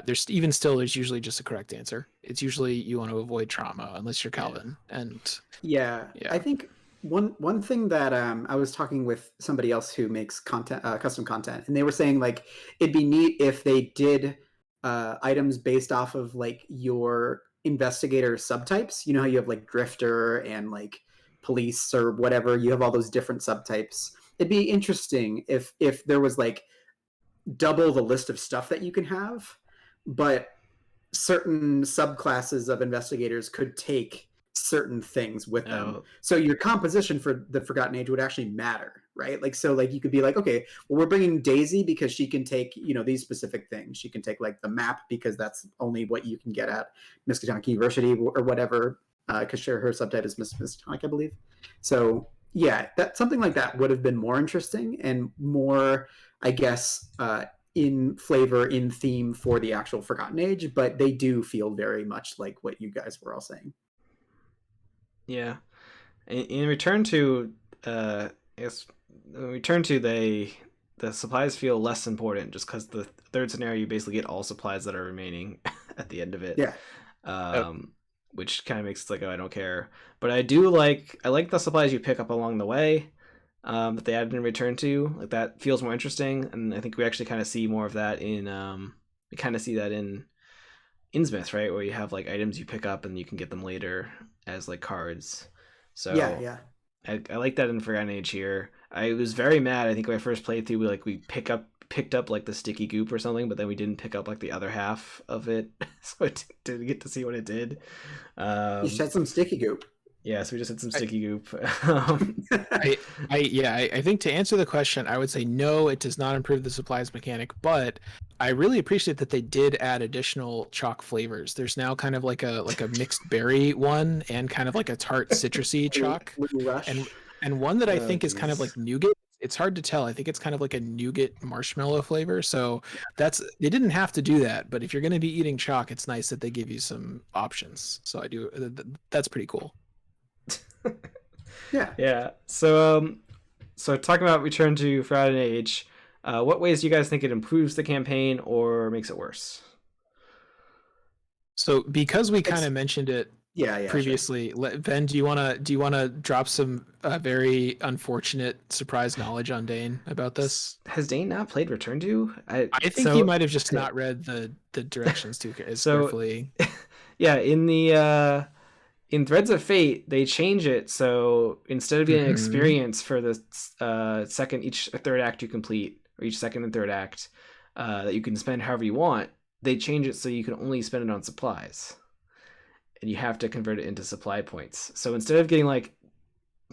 there's usually just a correct answer. It's usually you want to avoid trauma unless you're Calvin. And I think one thing that I was talking with somebody else who makes content, custom content, and they were saying like it'd be neat if they did items based off of like your investigator subtypes. You know how you have like drifter and like police or whatever. You have all those different subtypes. It'd be interesting if there was like double the list of stuff that you can have, but certain subclasses of investigators could take certain things with them. So your composition for the Forgotten Age would actually matter, right? Like, so like you could be like, okay, well, we're bringing Daisy because she can take, these specific things. She can take like the map because that's only what you can get at Miskatonic University or whatever, because her subtype is Miskatonic, I believe. So yeah, that something like that would have been more interesting and more, I guess, in flavor, in theme for the actual Forgotten Age, but they do feel very much like what you guys were all saying. Yeah. In Return to, they the supplies feel less important just because the third scenario you basically get all supplies that are remaining at the end of it. Yeah. Which kind of makes it like, oh, I don't care. But I like the supplies you pick up along the way. That they added in Return to, like that feels more interesting, and I think we actually kind of see more of that in we kind of see that in Innsmouth, right, where you have like items you pick up and you can get them later as like cards. So Yeah. I like that in Forgotten Age here. I was very mad. I think when I first played through, we picked up like the sticky goop or something, but then we didn't pick up like the other half of it, so I didn't get to see what it did. You shed some sticky goop. Yeah, so we just had some sticky goop. I think to answer the question, I would say no, it does not improve the supplies mechanic, but I really appreciate that they did add additional chalk flavors. There's now kind of like a mixed berry one and kind of like a tart citrusy chalk. And one that I think is kind of like nougat. It's hard to tell. I think it's kind of like a nougat marshmallow flavor. So they didn't have to do that, but if you're going to be eating chalk, it's nice that they give you some options. So that's pretty cool. Yeah. So talking about Return to Forgotten Age, what ways do you guys think it improves the campaign or makes it worse? So because we kind of mentioned it previously, sure. Ben, do you wanna drop some very unfortunate surprise knowledge on Dane about this? Has Dane not played Return to? I think he might have just not read the directions too as carefully. Yeah, in Threads of Fate, they change it so instead of getting an experience for the each third act you complete, or each second and third act that you can spend however you want, they change it so you can only spend it on supplies. And you have to convert it into supply points. So instead of getting like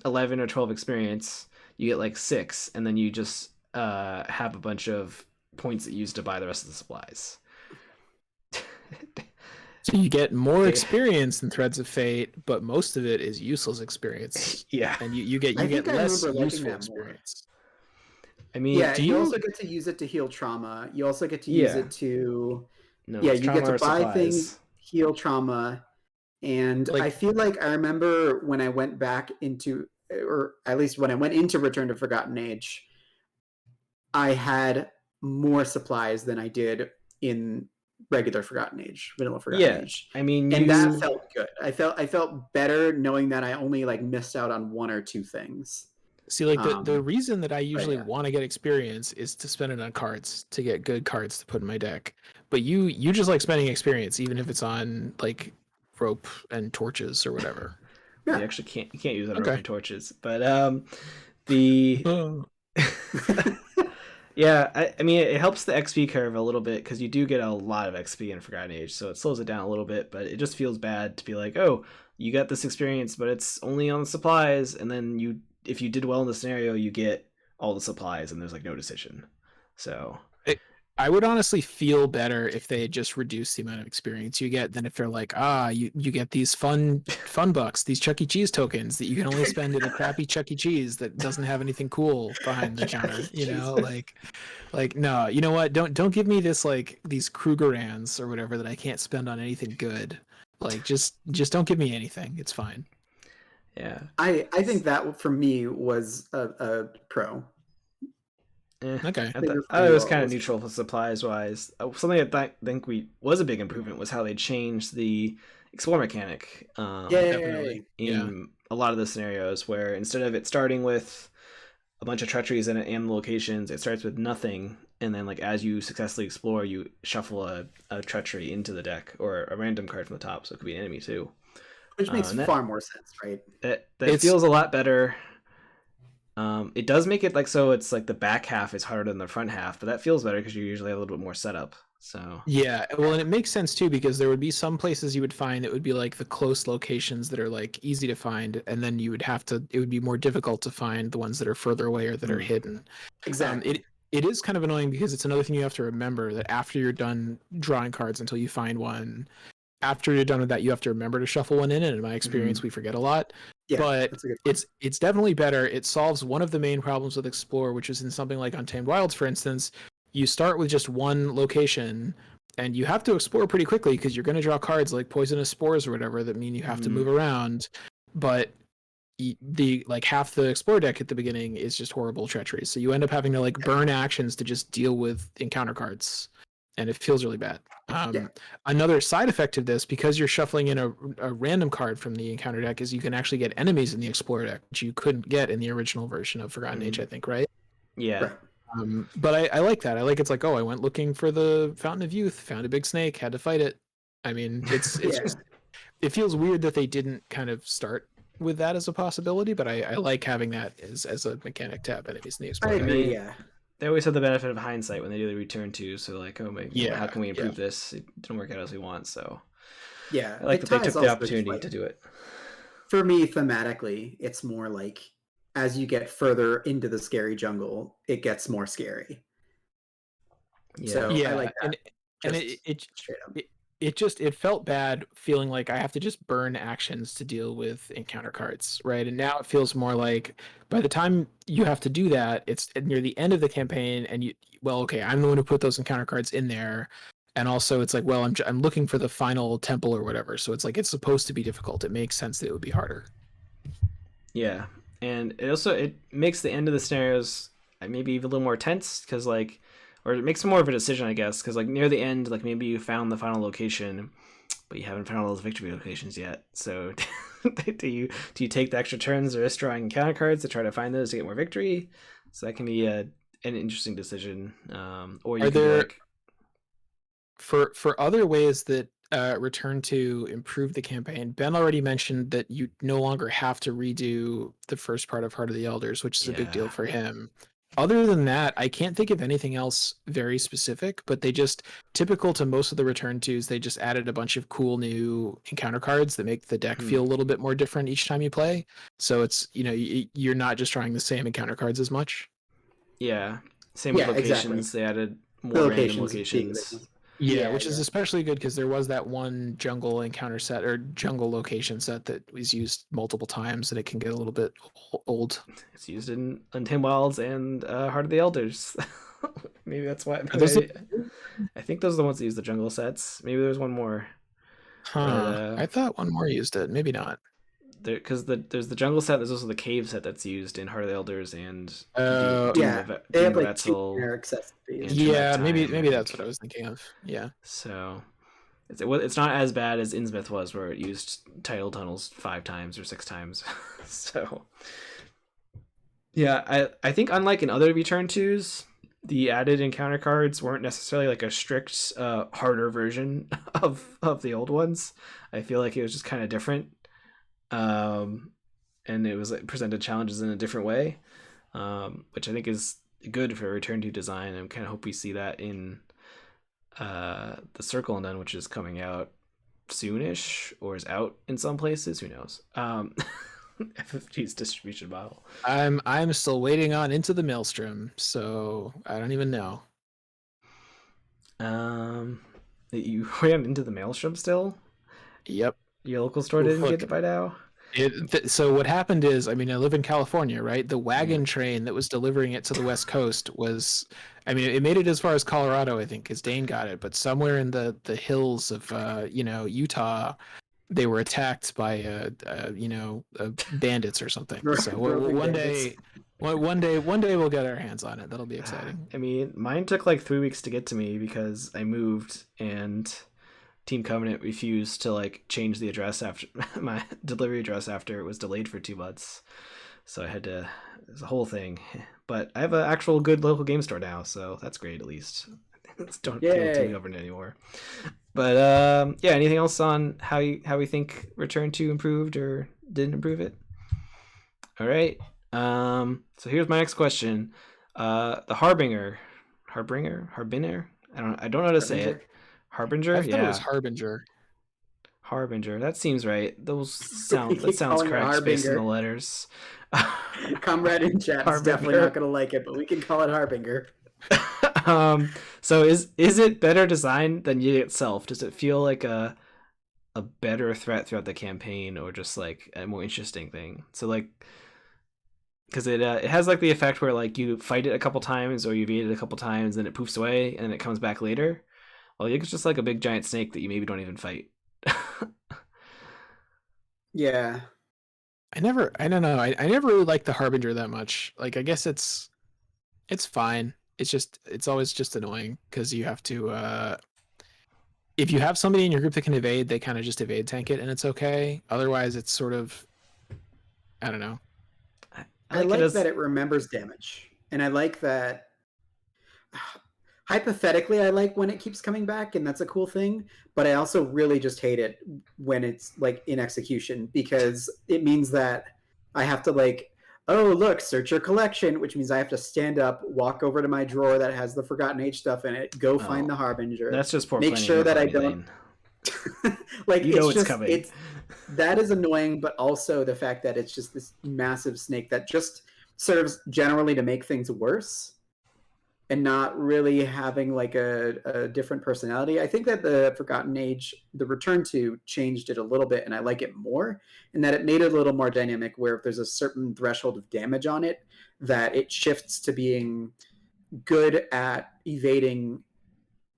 11 or 12 experience, you get like 6, and then you just have a bunch of points that you use to buy the rest of the supplies. So you get more experience in Threads of Fate, but most of it is useless experience. Yeah, and you get less useful experience. I mean, you also get to use it to heal trauma. You also get to use it to you get to buy things, heal trauma, and I feel like I remember when I went back into, or at least when I went into Return to Forgotten Age, I had more supplies than I did in regular Forgotten Age, vanilla Forgotten Age. I mean, and that felt good. I felt better knowing that I only like missed out on one or two things. See, like the reason that I usually want to get experience is to spend it on cards, to get good cards to put in my deck. But you just like spending experience, even if it's on like rope and torches or whatever. Yeah, you actually can't use it on rope and torches, but yeah, I mean, it helps the XP curve a little bit because you do get a lot of XP in Forgotten Age, so it slows it down a little bit, but it just feels bad to be like, oh, you got this experience, but it's only on the supplies, and then if you did well in the scenario, you get all the supplies, and there's like no decision. So I would honestly feel better if they had just reduced the amount of experience you get than if they're like, you get these fun bucks, these Chuck E. Cheese tokens that you can only spend in a crappy Chuck E. Cheese that doesn't have anything cool behind the counter. You know, like no, you know what? Don't give me this like these Krugerrands or whatever that I can't spend on anything good. Like just don't give me anything. It's fine. Yeah, I think that for me was a pro. Okay. I thought it was kind of neutral for supplies wise. Something I think was a big improvement was how they changed the explore mechanic. Definitely. In a lot of the scenarios where instead of it starting with a bunch of treacheries and locations, it starts with nothing, and then like as you successfully explore, you shuffle a treachery into the deck or a random card from the top, so it could be an enemy too. Which makes far more sense, right? That feels a lot better. It does make it like so it's like the back half is harder than the front half, but that feels better because you usually have a little bit more setup. So yeah, well, and it makes sense too because there would be some places you would find that would be like the close locations that are like easy to find, and then you would it would be more difficult to find the ones that are further away or that are hidden. Exactly. It is kind of annoying because it's another thing you have to remember that after you're done drawing cards until you find one, after you're done with that, you have to remember to shuffle one in, and in my experience, we forget a lot. Yeah, but it's definitely better. It solves one of the main problems with Explore, which is in something like Untamed Wilds, for instance. You start with just one location, and you have to explore pretty quickly because you're going to draw cards like Poisonous Spores or whatever that mean you have to move around. But the like half the explore deck at the beginning is just horrible treachery. So you end up having to like burn actions to just deal with encounter cards, and it feels really bad. Yeah. Another side effect of this, because you're shuffling in a random card from the encounter deck, is you can actually get enemies in the Explorer deck, which you couldn't get in the original version of Forgotten Age, I think, right? Yeah. Right. But I like that. I like it's like, oh, I went looking for the Fountain of Youth, found a big snake, had to fight it. I mean, it's Yeah. just it feels weird that they didn't kind of start with that as a possibility, but I like having that as a mechanic to have enemies in the I Explorer deck. agree. Yeah. They always have the benefit of hindsight when they do the return to. So like, oh my, Yeah, how can we improve yeah. this? It didn't work out as we want. So Yeah. I like it that they ties took the also just, opportunity like, to do it. for me, thematically, it's more like as you get further into the scary jungle, it gets more scary. Yeah. So I Yeah, like that. and Just it straight up. it just it felt bad feeling like I have to just burn actions to deal with encounter cards, right? And now it feels more like by the time you have to do that, it's near the end of the campaign, and okay, I'm the one who put those encounter cards in there, and also it's like, well, I'm looking for the final temple or whatever, so it's like it's supposed to be difficult. It makes sense that it would be harder. Yeah, and it makes the end of the scenarios maybe even a little more tense because like, or it makes more of a decision, I guess, because like near the end, like maybe you found the final location, but you haven't found all those victory locations yet. So do you take the extra turns or risk drawing encounter cards to try to find those to get more victory? So that can be an interesting decision. Or you Are can be there like, for other ways that return to improve the campaign? Ben already mentioned that you no longer have to redo the first part of Heart of the Elders, which is a big deal yeah, for him. Other than that, I can't think of anything else very specific, but they just, typical to most of the return twos, they just added a bunch of cool new encounter cards that make the deck feel a little bit more different each time you play. So it's, you're not just drawing the same encounter cards as much. yeah. Same with Yeah, exactly. locations. They added The more random locations being the big locations. one. Yeah, which is especially good because there was that one jungle encounter set or jungle location set that was used multiple times, and it can get a little bit old. It's used in Untamed Wilds and Heart of the Elders. Maybe that's why. Are those I think those are the ones that use the jungle sets. Maybe there's one more. Huh. I thought one more used it. Maybe not. Because there's the jungle set. There's also the cave set that's used in Heart of the Elders and Yeah, they have like two Retzel. generic sets. Yeah, maybe that's what I was thinking of. Yeah. So it's not as bad as Innsmouth was, where it used tidal tunnels 5 times or 6 times. So yeah, I think unlike in other return twos, the added encounter cards weren't necessarily like a strict harder version of the old ones. I feel like it was just kind of different, and it was like presented challenges in a different way, which I think is good for return to design, and kind of hope we see that in the Circle and Done, which is coming out soonish or is out in some places. Who knows? FFG's distribution model. I'm still waiting on Into the Maelstrom, so I don't even know. You ran Into the Maelstrom still? Yep. Your local store didn't get it by now? So what happened is, I mean, I live in California, right? The wagon train that was delivering it to the West Coast was, I mean, it made it as far as Colorado, I think, because Dane got it, but somewhere in the hills of, Utah, they were attacked by, bandits or something. So one day we'll get our hands on it. That'll be exciting. I mean, mine took like 3 weeks to get to me because I moved and Team Covenant refused to like change the address after my delivery address after it was delayed for 2 months. So I had to, it's a whole thing. But I have an actual good local game store now, so that's great at least. Don't feel Team Covenant anymore. But yeah, anything else on how we think Return to improved or didn't improve it? All right. So here's my next question. The Harbinger. I don't know how to say it. Harbinger? I thought it was Harbinger. Harbinger. That seems right. That sounds correct based on the letters. Comrade in chat is definitely not gonna like it, but we can call it Harbinger. So is it better designed than Yig itself? Does it feel like a better threat throughout the campaign, or just like a more interesting thing? So like, because it has like the effect where like you fight it a couple times or you evade it a couple times, then it poofs away and then it comes back later. Well, Yig's just like a big giant snake that you maybe don't even fight. Yeah. I don't know. I never really liked the Harbinger that much. Like, I guess it's fine. It's always just annoying because you have to, if you have somebody in your group that can evade, they kind of just evade tank it and it's okay. Otherwise, it's sort of, I don't know. I like that it remembers damage, and I like that. Hypothetically, I like when it keeps coming back, and that's a cool thing. But I also really just hate it when it's like in execution, because it means that I have to like, oh look, search your collection, which means I have to stand up, walk over to my drawer that has the Forgotten Age stuff in it, go find the Harbinger. That's just poor make planning sure that I Lane. don't. Like, you know it's coming. That is annoying, but also the fact that it's just this massive snake that just serves generally to make things worse and not really having like a different personality. I think that the Forgotten Age, the Return to, changed it a little bit, and I like it more, in that it made it a little more dynamic, where if there's a certain threshold of damage on it, that it shifts to being good at evading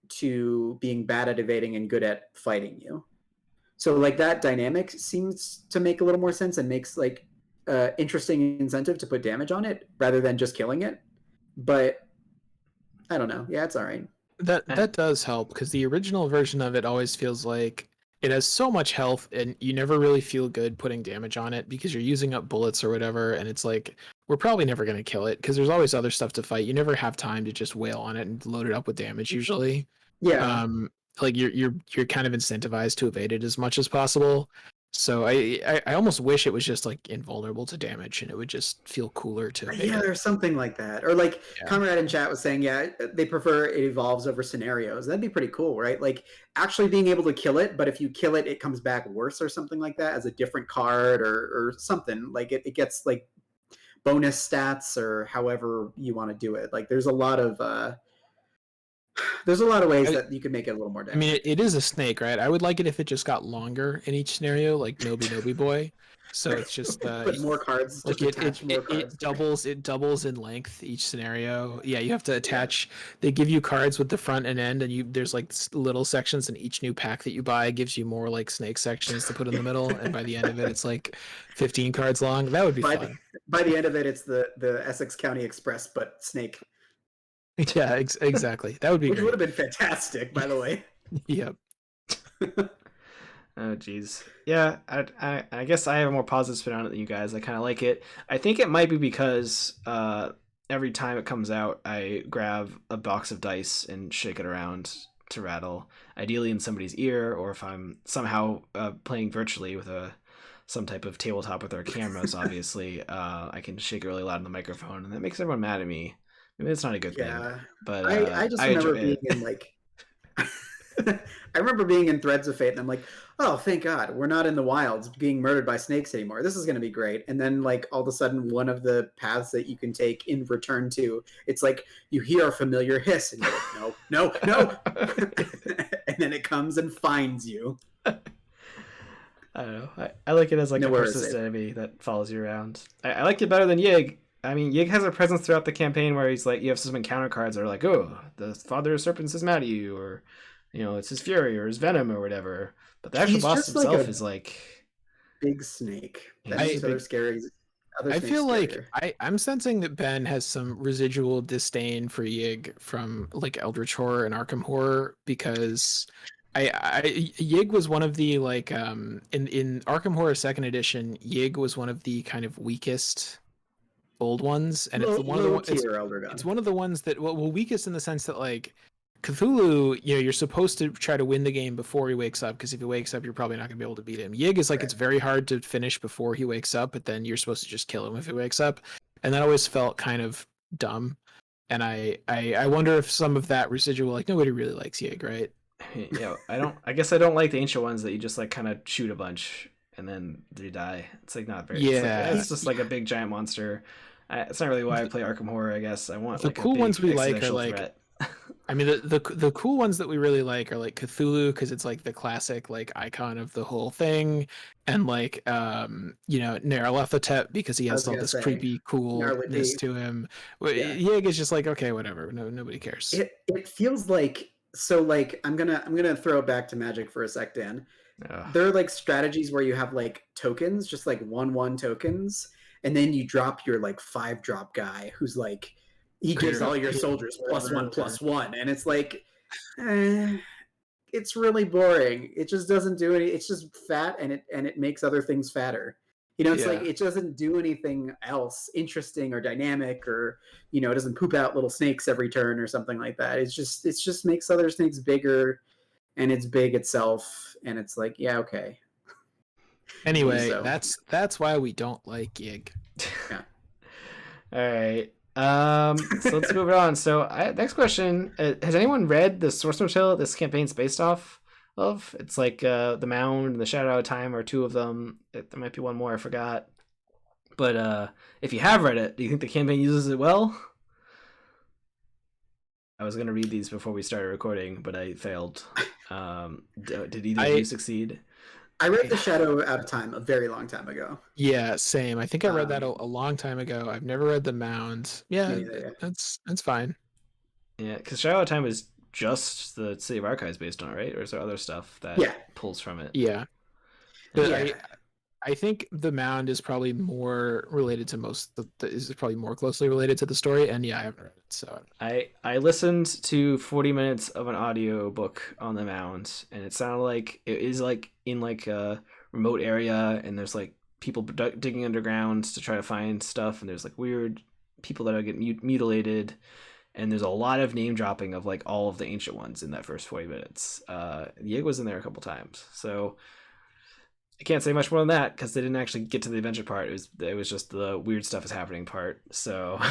to being bad at evading and good at fighting you. So like that dynamic seems to make a little more sense and makes like interesting incentive to put damage on it rather than just killing it. But I don't know. Yeah, it's all right. That does help, because the original version of it always feels like it has so much health and you never really feel good putting damage on it because you're using up bullets or whatever, and it's like, we're probably never going to kill it because there's always other stuff to fight. You never have time to just wail on it and load it up with damage usually. Yeah. Like you're kind of incentivized to evade it as much as possible. So I almost wish it was just like invulnerable to damage and it would just feel cooler to evade it. There's something like that. Or like Conrad in chat was saying, they prefer it evolves over scenarios. That'd be pretty cool, right? Like actually being able to kill it, but if you kill it, it comes back worse or something like that as a different card or something. Like it gets like bonus stats or however you want to do it. Like there's a lot of ways that you could make it a little more dynamic. I mean, it is a snake, right? I would like it if it just got longer in each scenario, like Nobi Boy. So it's just put more cards. Like it doubles in length each scenario. Yeah, you have to attach. Yeah. They give you cards with the front and end, and there's like little sections, and each new pack that you buy gives you more like snake sections to put in the middle. And by the end of it, it's like 15 cards long. That would be fun. By the end of it, it's the Essex County Express, but snake. Yeah, exactly. That would be Which great. would have been fantastic, by the way. Yep. Oh geez, yeah. I guess I have a more positive spin on it than you guys. I kind of like it. I think it might be because every time it comes out, I grab a box of dice and shake it around to rattle. Ideally in somebody's ear, or if I'm somehow playing virtually with some type of tabletop with our cameras, obviously, I can shake it really loud in the microphone, and that makes everyone mad at me. Maybe it's not a good thing. But I just remember being in like. I remember being in Threads of Fate, and I'm like, oh, thank God, we're not in the wilds being murdered by snakes anymore. This is going to be great. And then, like, all of a sudden, one of the paths that you can take in Return to, it's like, you hear a familiar hiss, and you're like, no. And then it comes and finds you. I don't know. I like it as like a persistent enemy that follows you around. I like it better than Yig. I mean, Yig has a presence throughout the campaign where he's like, you have some encounter cards that are like, oh, the Father of Serpents is mad at you, or it's his fury or his venom or whatever. But the actual boss himself is like big snake. That's other scary. I feel like I'm sensing that Ben has some residual disdain for Yig from like Eldritch Horror and Arkham Horror, because Yig was one of the like in Arkham Horror 2nd edition, Yig was one of the kind of weakest old ones, and it's one of the ones that weakest in the sense that like Cthulhu, you're supposed to try to win the game before he wakes up, because if he wakes up, you're probably not gonna be able to beat him. Yig is like, It's very hard to finish before he wakes up, but then you're supposed to just kill him if he wakes up, and that always felt kind of dumb. And I wonder if some of that residual, like, nobody really likes Yig, right? Yeah, I guess I don't like the ancient ones that you just like kind of shoot a bunch and then they die. It's like not very. Yeah, it's just like a big giant monster. It's not really why I play Arkham Horror. I guess I want the like cool a big ones we like are like. Threat. I mean, the cool ones that we really like are like Cthulhu, because it's like the classic like icon of the whole thing, and like Nyarlathotep, because he has all this creepy coolness to him. Yig is just like, okay, whatever. Nobody cares. It feels like, so like I'm gonna throw it back to Magic for a sec, Dan. there are like strategies where you have like tokens, just like 1/1 tokens, and then you drop your like 5-drop guy who's like he gives all your soldiers +1/+1, and it's like it's really boring. It just doesn't do any. It's just fat, and it makes other things fatter. It's like it doesn't do anything else interesting or dynamic, or it doesn't poop out little snakes every turn or something like that. It just makes other snakes bigger, and it's big itself, and it's like, yeah, okay. Anyway, So- that's why we don't like Yig. Yeah. All right. So let's move it on. So next question: has anyone read the source material this campaign's based off of? It's like the Mound and the Shadow of Time are two of them. There might be one more I forgot. But if you have read it, do you think the campaign uses it well? I was gonna read these before we started recording, but I failed. Did either of you succeed? I read The Shadow Out of Time a very long time ago. Yeah, same. I think I read that a long time ago. I've never read The Mound. Yeah, that's fine. Yeah, because Shadow of Time is just the City of Archives based on it, right? Or is there other stuff that pulls from it? Yeah. I think The Mound is probably more related to is probably more closely related to the story, and I haven't read it, so I listened to 40 minutes of an audio book on The Mound, and it sounded like it is like in like a remote area, and there's like people digging underground to try to find stuff, and there's like weird people that are getting mutilated, and there's a lot of name dropping of like all of the ancient ones in that first 40 minutes. Yig was in there a couple times, so I can't say much more than that because they didn't actually get to the adventure part. It was just the weird stuff is happening part. So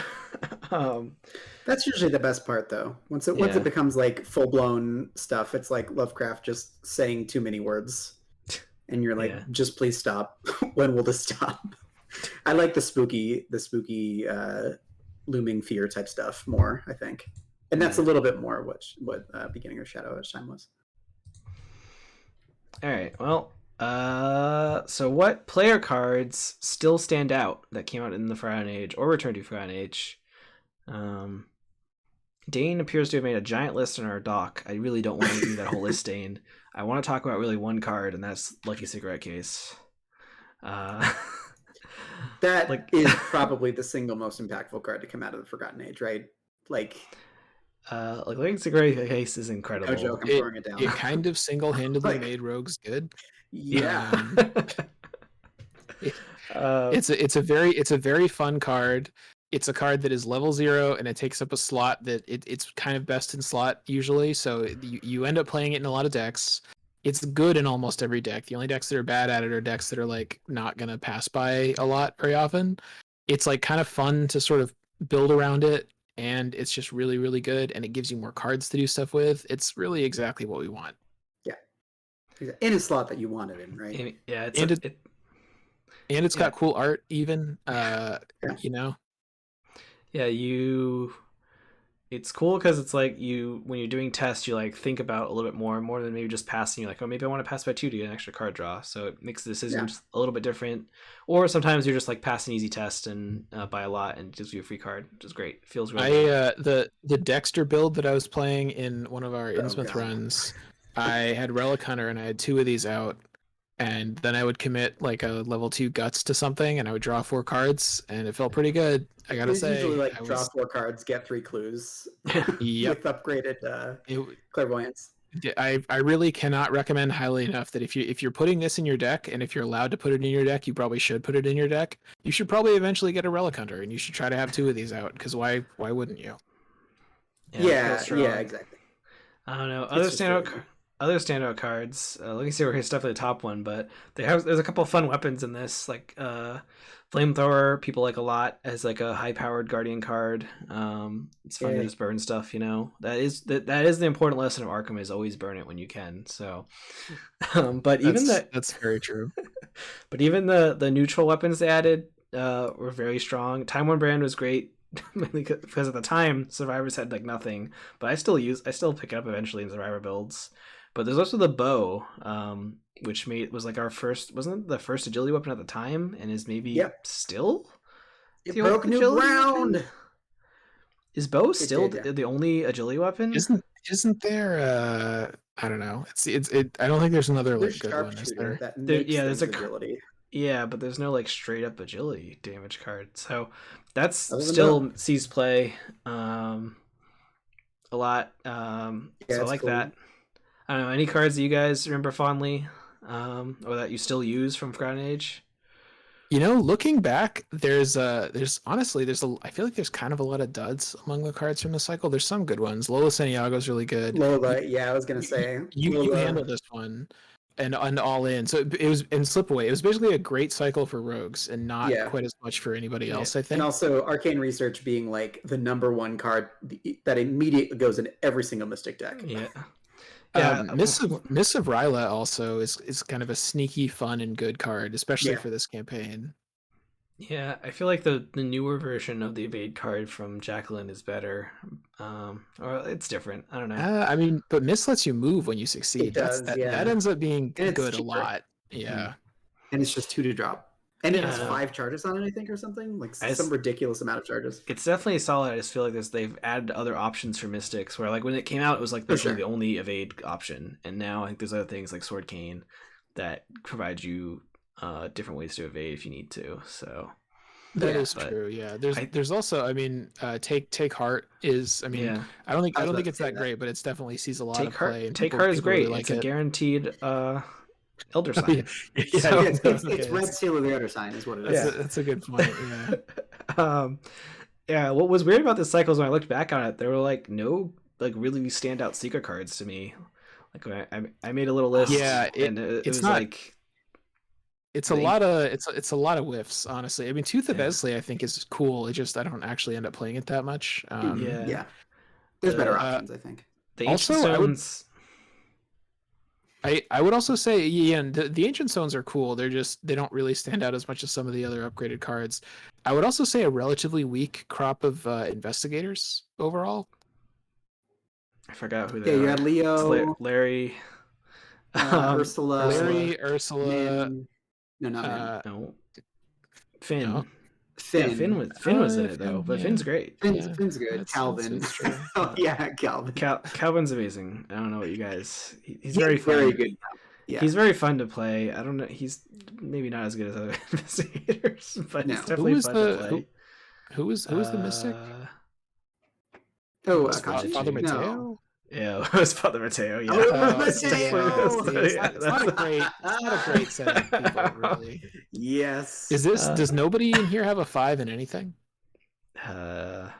that's usually the best part, though. Once it becomes like full blown stuff, it's like Lovecraft just saying too many words, and you're like, just please stop. When will this stop? I like the spooky looming fear type stuff more, I think, and that's a little bit more what beginning of Shadow of Time was. All right, well. So what player cards still stand out that came out in the Forgotten Age or returned to Forgotten Age? Dane appears to have made a giant list in our doc. I really don't want to do that whole list, Dane. I want to talk about really one card, and that's Lucky Cigarette Case. That is probably the single most impactful card to come out of the Forgotten Age, right? Like Lucky Cigarette Case is incredible. No joke, I'm throwing it down. It kind of single-handedly made rogues good. Yeah. It's a very fun card. It's a card that is level 0 and it takes up a slot that it's kind of best in slot usually, so you end up playing it in a lot of decks. It's good in almost every deck. The only decks that are bad at it are decks that are like not gonna pass by a lot very often. It's like kind of fun to sort of build around it, and it's just really, really good, and it gives you more cards to do stuff with. It's really exactly what we want. In a slot that you want it in, right? Yeah, it's got cool art even. Yeah, it's cool because it's like when you're doing tests, you like think about a little bit more than maybe just passing. You're like, oh, maybe I want to pass by 2 to get an extra card draw, so it makes the decisions a little bit different. Or sometimes you're just like pass an easy test and buy a lot and it gives you a free card, which is great. It feels really good. The Dexter build that I was playing in one of our Innsmouth runs, I had Relic Hunter and I had 2 of these out, and then I would commit like a level 2 guts to something and I would draw 4 cards, and it felt pretty good. I gotta say, usually like draw 4 cards, get 3 clues. With upgraded clairvoyance. I really cannot recommend highly enough that if you're putting this in your deck, and if you're allowed to put it in your deck, you probably should put it in your deck. You should probably eventually get a Relic Hunter, and you should try to have 2 of these out, because why wouldn't you? Yeah, exactly. I don't know. Other standout cards. Let me see where he's definitely the top one, but there's a couple of fun weapons in this, like flamethrower. People like a lot as like a high-powered guardian card. It's fun to just burn stuff. That is the important lesson of Arkham, is always burn it when you can. So, but that's very true. But even the neutral weapons they added were very strong. Time One Brand was great. Mainly because at the time survivors had like nothing, but I still pick it up eventually in survivor builds. But there's also the bow, which was like our first, wasn't it the first agility weapon at the time, and is maybe still. It broke new ground. Weapon? Is bow still the only agility weapon? Isn't there I don't know. I don't think there's another There's like good one, is sharpshooter there? that There, makes yeah, there's things a agility. yeah, but there's no like straight up agility damage card. So that's Other than still sees play a lot. Yeah, So I it's like cool. that. I don't know, any cards that you guys remember fondly, or that you still use from Forgotten Age? You know, looking back, there's honestly I feel like there's kind of a lot of duds among the cards from the cycle. There's some good ones. Lola Santiago's really good. Lola, yeah, I was gonna say You Lola. handle this one and all in. So it was in Slipaway. It was basically a great cycle for rogues and not Yeah. quite as much for anybody else, I And think. also Arcane Research being like the number one card that immediately goes in every single Mystic deck. Yeah. Yeah. Miss of Ryla also is kind of a sneaky, fun, and good card, especially Yeah. for this campaign. Yeah, I feel like the newer version of the evade card from Jacqueline is better, or it's different. I don't know. I mean, but Miss lets you move when you succeed. It does, That yeah. ends up being And it's good a cheaper. lot. Yeah. And it's just 2 to drop. And it has Yeah. 5 charges on it, I think, or something. Like I some s- ridiculous amount of charges. It's definitely solid. I just feel like they've added other options for Mystics, where like when it came out, it was like basically sure. the only evade option, and now I think there's other things like Sword Cane that provide you different ways to evade if you need to. So That Yeah, is but true. Yeah. There's also, I mean, take heart is, I mean, yeah, I don't think I was about it's to say that that. great, but it's definitely sees a lot Take of play. Heart. And Take people- Heart is people really great. like It's a it. guaranteed Elder Yeah, Sign. yeah, So- Yeah, it's okay, Red Seal of the Elder Sign is what it is. Yeah. That's a good point. Yeah. Yeah, what was weird about this cycle is when I looked back on it, there were like no like really standout secret cards to me. Like when I made a little list, Yeah, and it it's was not- like It's a They- lot of it's a lot of whiffs, honestly. I mean, Tooth of Yeah. Esley, I think, is cool. It just I don't actually end up playing it that much. Yeah. Yeah. There's better Uh, options, I think. the Also, Ancient I would- Stones. I would also say, yeah, and the Ancient Stones are cool. They don't really stand out as much as some of the other upgraded cards. I would also say a relatively weak crop of investigators overall. I forgot who Yeah, they you are. had It's Leo, Larry. Ursula, Larry, Ursula, Min. No, not Min. No. Finn. No. Finn. Yeah, Finn was in it though, Finn, but yeah. Finn's great. Finn's good. That's Calvin. true. Oh, yeah, Calvin. Calvin's amazing. I don't know what you guys. He's He's very fun. very good. Yeah. He's very fun to play. I don't know. He's maybe not as good as other investigators, but No. he's Who definitely was fun the- to play. Who was the mystic? Oh, Father Father No. Mateo? Yeah, it was Father Mateo. Yeah. Oh, it Oh, was Mateo! It's not a great set of people, really. Yes. Does nobody in here have a 5 in anything? Uh,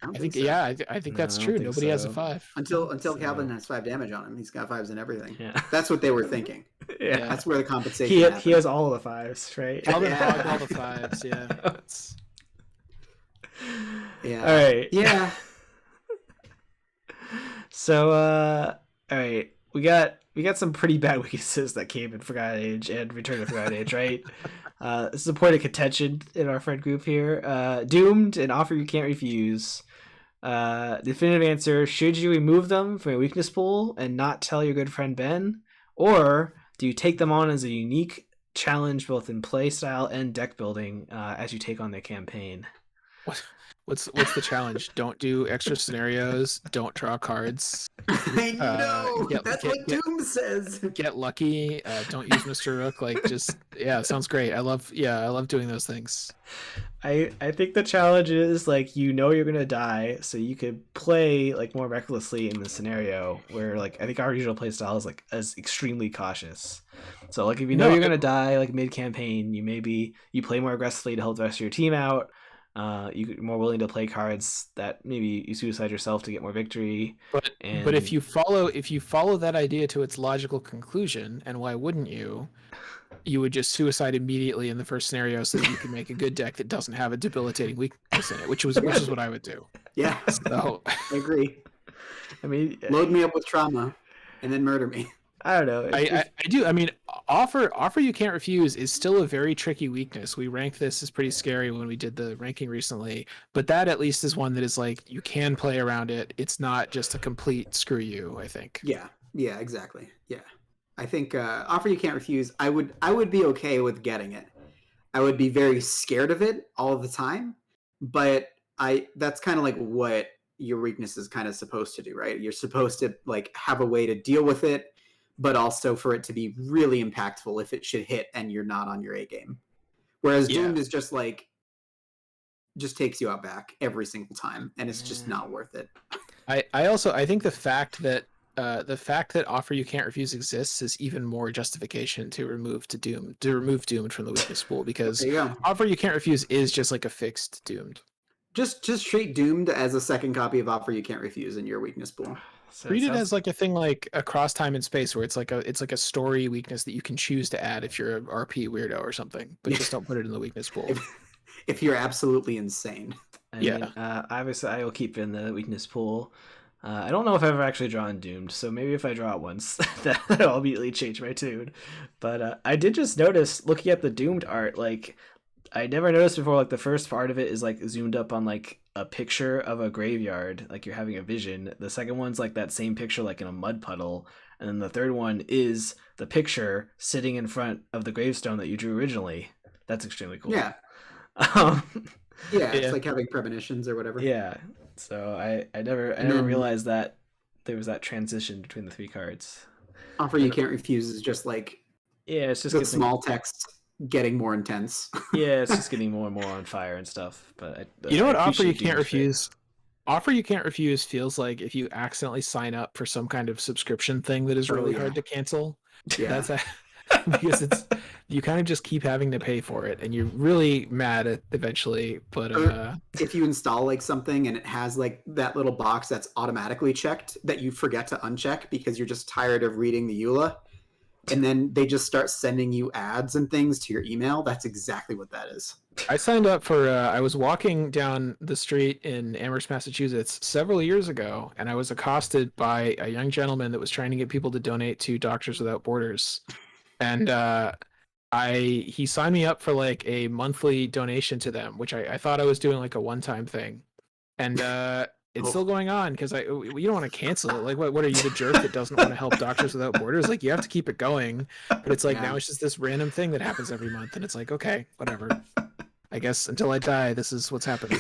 I think so. yeah, I think No, that's I don't true. think Nobody has a so. 5. Until So- Calvin has 5 damage on him, he's got 5s in everything. yeah. That's what they were thinking. Yeah. That's where the compensation. He happened. has all the 5s, right? Calvin Yeah. hogged all the 5s. Yeah. It's- Yeah. All right. Yeah. So, all right, we got some pretty bad weaknesses that came in Forgotten Age and Return to Forgotten Age, right? This is a point of contention in our friend group here. Doomed, an offer you can't refuse. Definitive answer: should you remove them from your weakness pool and not tell your good friend Ben, or do you take them on as a unique challenge both in play style and deck building as you take on the campaign? What's the challenge? Don't do extra scenarios. Don't draw cards. I know. That's what get- Doom says. Get lucky. Don't use Mr. Rook. Like just yeah, sounds great. I love doing those things. I think the challenge is like you're gonna die, so you could play like more recklessly in the scenario where like I think our usual play style is like as extremely cautious. So like if you know No, you're gonna die like mid campaign, you play more aggressively to help the rest of your team out. You're more willing to play cards that maybe you suicide yourself to get more victory. But if you follow that idea to its logical conclusion, and why wouldn't you? You would just suicide immediately in the first scenario so that you can make a good deck that doesn't have a debilitating weakness in it, which is what I would do. Yeah, So I agree. I mean, Load me up with trauma, and then murder me. I don't know. I do. I mean, offer you can't refuse is still a very tricky weakness. We ranked this as pretty scary when we did the ranking recently, but that at least is one that is like you can play around it. It's not just a complete screw you, I think. Yeah, exactly. Yeah, I think offer you can't refuse. I would be okay with getting it. I would be very scared of it all the time, but that's kind of like what your weakness is kind of supposed to do, right? You're supposed to like have a way to deal with it, but also for it to be really impactful if it should hit and you're not on your A game. Whereas Doomed is just like, just takes you out back every single time, and it's just not worth it. I think the fact that offer you can't refuse exists is even more justification to remove Doomed from the weakness pool, because offer you can't refuse is just like a fixed Doomed. Just treat Doomed as a second copy of offer you can't refuse in your weakness pool. So treat it as like a thing like across time and space, where it's like a story weakness that you can choose to add if you're a RP weirdo or something, but just don't put it in the weakness pool. If you're absolutely insane. I mean, obviously I will keep in the weakness pool. I don't know if I've ever actually drawn Doomed, so maybe if I draw it once, that'll immediately change my tune. But I did just notice, looking at the Doomed art, like, I never noticed before, like, the first part of it is, like, zoomed up on, like, a picture of a graveyard, like you're having a vision. The second one's, like, that same picture, like, in a mud puddle. And then the third one is the picture sitting in front of the gravestone that you drew originally. That's extremely cool. Yeah. It's like having premonitions or whatever. Yeah. So I never realized that there was that transition between the three cards. Offer you can't refuse is just like it's just the small text getting more intense. It's just getting more and more on fire and stuff. But you know what offer you can't refuse? Offer you can't refuse feels like if you accidentally sign up for some kind of subscription thing that is really hard to cancel. Yeah. That's because you kind of just keep having to pay for it, and you're really mad at eventually. But if you install like something and it has like that little box that's automatically checked that you forget to uncheck because you're just tired of reading the EULA, and then they just start sending you ads and things to your email, that's exactly what that is. I signed up for I was walking down the street in Amherst, Massachusetts several years ago, and I was accosted by a young gentleman that was trying to get people to donate to Doctors Without Borders. And he signed me up for like a monthly donation to them, which I thought I was doing like a one-time thing. And it's still going on because you don't want to cancel it. Like, what are you, the jerk that doesn't want to help Doctors Without Borders? Like, you have to keep it going. But it's like now it's just this random thing that happens every month, and it's like, okay, whatever. I guess until I die, this is what's happening.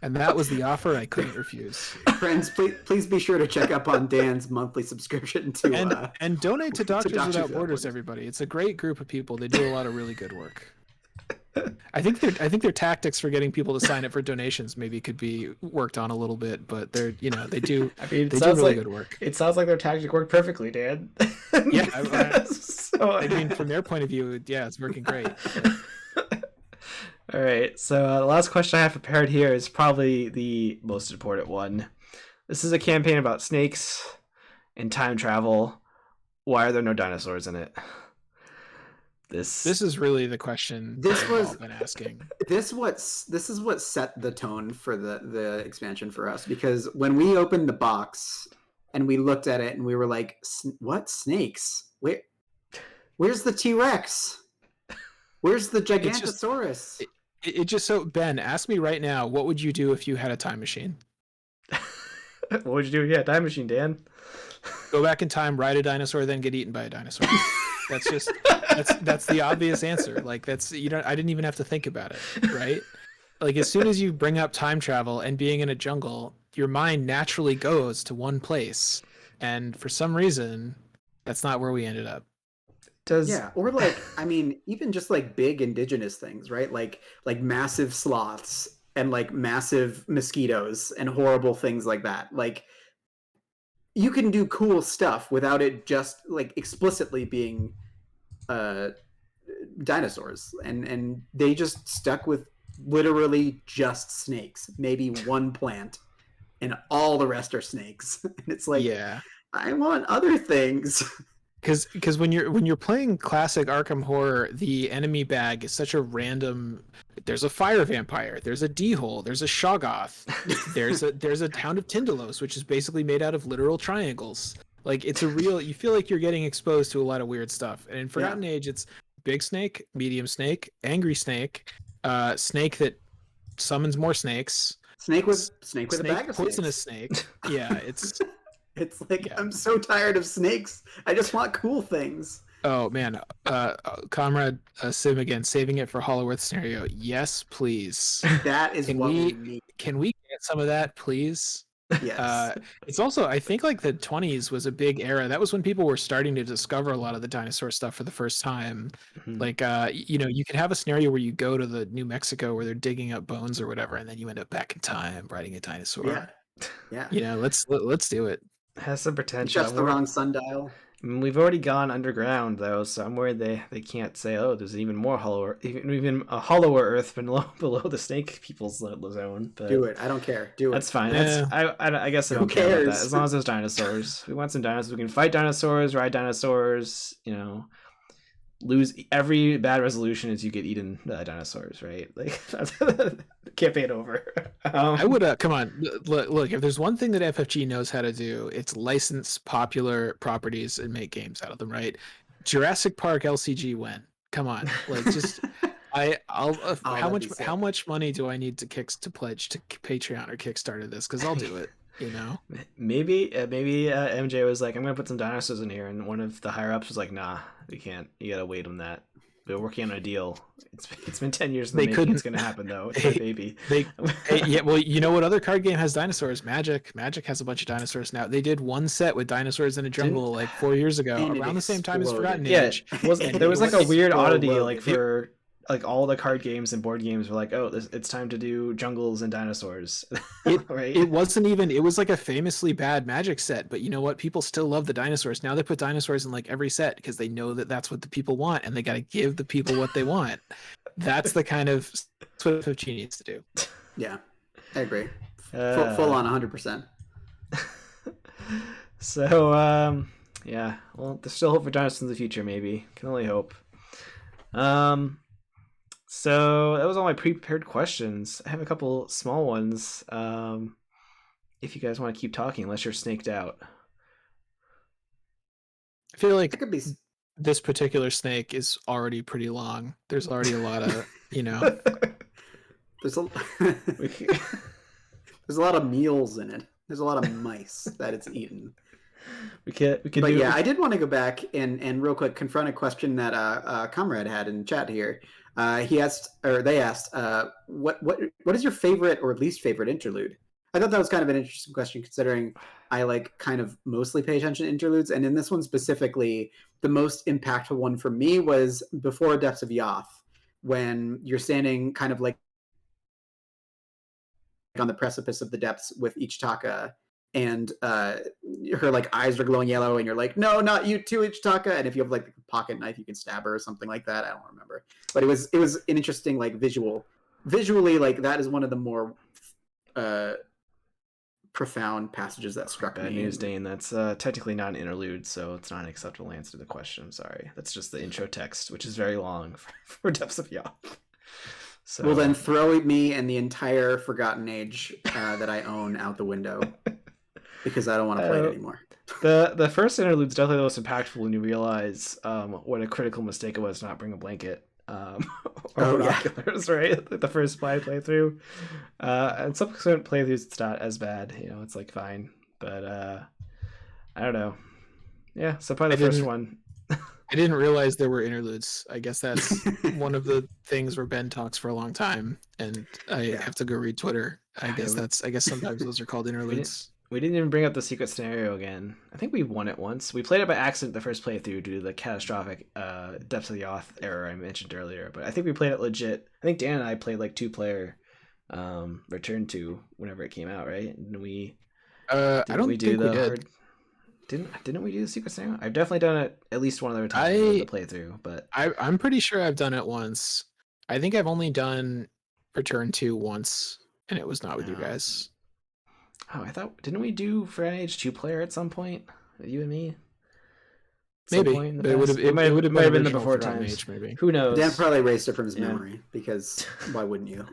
And that was the offer I couldn't refuse. Friends, please be sure to check up on Dan's monthly subscription to and donate to Doctors Without Borders, everybody. It's a great group of people. They do a lot of really good work. I think their tactics for getting people to sign up for donations maybe could be worked on a little bit, but they do. I mean, they do really good work. It sounds like their tactic worked perfectly, Dan. Yeah, I mean, from their point of view, it's working great. All right, so the last question I have prepared here is probably the most important one. This is a campaign about snakes and time travel. Why are there no dinosaurs in it? This is really the question I've been asking. This is what set the tone for the expansion for us, because when we opened the box and we looked at it and we were like, what, snakes? Where's the T-Rex? Where's the Gigantosaurus? It just so, Ben, ask me right now, what would you do if you had a time machine? What would you do if you had a time machine, Dan? Go back in time, ride a dinosaur, then get eaten by a dinosaur. That's the obvious answer. Like, I didn't even have to think about it, right? Like, as soon as you bring up time travel and being in a jungle, your mind naturally goes to one place. And for some reason, that's not where we ended up. Or like, I mean, even just like big indigenous things, right? Like massive sloths and like massive mosquitoes and horrible things like that. Like, you can do cool stuff without it just like explicitly being dinosaurs, and they just stuck with literally just snakes, maybe one plant, and all the rest are snakes. And it's like, I want other things. Because when you're playing classic Arkham Horror, the enemy bag is such a random. There's a fire vampire. There's a D-hole. There's a Shoggoth. There's a Hound of Tindalos, which is basically made out of literal triangles. Like, it's a real. You feel like you're getting exposed to a lot of weird stuff. And in Forgotten Age, it's big snake, medium snake, angry snake, snake that summons more snakes, snake with a bag of poisonous snakes. Snake. Yeah, it's. It's like, I'm so tired of snakes. I just want cool things. Oh, man. Comrade Sim again, saving it for Hollow Earth scenario. Yes, please. That is what we need. can we get some of that, please? Yes. It's also, I think, like the 20s was a big era. That was when people were starting to discover a lot of the dinosaur stuff for the first time. Mhm. Like, you know, you could have a scenario where you go to the New Mexico where they're digging up bones or whatever, and then you end up back in time riding a dinosaur. Yeah. Yeah. You know, let's do it. Has some You potential. touched the wrong sundial. We've already gone underground though, so I'm worried they can't say, oh, there's even more hollower, even a hollower Earth below the snake people's zone. But Do it. I don't care. Do it. that's fine. Yeah. That's I guess I Who don't care about that. cares? As long as there's dinosaurs, we want some dinosaurs. We can fight dinosaurs, ride dinosaurs. You know, lose every bad resolution is you get eaten by dinosaurs, right? Like that's campaign over. I would come on. Look, if there's one thing that FFG knows how to do, it's license popular properties and make games out of them, right? Jurassic Park LCG when? Come on. Like just I'll Oh, how that'd much be sick. how much money do I need to pledge to Patreon or Kickstarter this, cuz I'll do it, you know. Maybe MJ was like, I'm gonna put some dinosaurs in here, and one of the higher ups was like, nah, we can't. You gotta wait on that. We're working on a deal. It's been 10 years in the They making. couldn't- It's gonna happen though. It's my baby. Hey, yeah, well, you know what other card game has dinosaurs? Magic has a bunch of dinosaurs now. They did one set with dinosaurs in a jungle like 4 years ago, And it around the same time as exploded. Forgotten Yeah, Age. there was like a weird oddity exploded. like for like all the card games and board games were like, oh, it's time to do jungles and dinosaurs, right? It wasn't even, it was like a famously bad Magic set, but you know what? People still love the dinosaurs. Now they put dinosaurs in like every set because they know that that's what the people want, and they got to give the people what they want. That's the kind of, that's what 15 needs to do. Yeah. I agree. Uh, Full on 100%. So yeah, well, there's still hope for dinosaurs in the future. Maybe can only hope. So that was all my pre-prepared questions. I have a couple small ones. If you guys want to keep talking, unless you're snaked out. I feel It like could be. this particular snake is already pretty long. There's already a lot of, you know. There's a. There's a lot of meals in it. There's a lot of mice that it's eaten. we can But do. yeah, I did want to go back and real quick confront a question that Comrade had in chat here. He asked, or they asked, what is your favorite or least favorite interlude? I thought that was kind of an interesting question, considering I like kind of mostly pay attention to interludes, and in this one specifically, the most impactful one for me was before Depths of Yoth, when you're standing kind of like on the precipice of the depths with Ichitaka, and her like eyes are glowing yellow, and you're like, no, not you too, Ichitaka. And if you have like a pocket knife, you can stab her or something like that. I don't remember, but it was an interesting like visually, like that is one of the more profound passages that struck Bad me. news, Dane. That's technically not an interlude, so it's not an acceptable answer to the question. I'm sorry. That's just the intro text, which is very long for Depths of Yoth. So Well, then throw me and the entire Forgotten Age that I own out the window, because I don't want to play it anymore. the first interlude is definitely the most impactful when you realize what a critical mistake it was to not bring a blanket or binoculars, right? The first playthrough, and subsequent playthroughs, it's not as bad. You know, it's like fine, but I don't know. Yeah, so probably the first one. I didn't realize there were interludes. I guess that's one of the things where Ben talks for a long time, and I have to go read Twitter. I guess sometimes those are called interludes. We didn't even bring up the secret scenario again. I think we won it once. We played it by accident the first playthrough due to the catastrophic Depths of the Yoth error I mentioned earlier. But I think we played it legit. I think Dan and I played like 2-player Return to whenever it came out, right? And we I don't think we did. Didn't we do the secret scenario? I've definitely done it at least one other time in the playthrough, but I'm pretty sure I've done it once. I think I've only done Return to once, and it was not with you guys. Oh, I thought, didn't we do for NH 2-player at some point? You and me? Maybe. But it might have been the before times. Age, maybe. Who knows? Dan probably erased it from his memory, because why wouldn't you?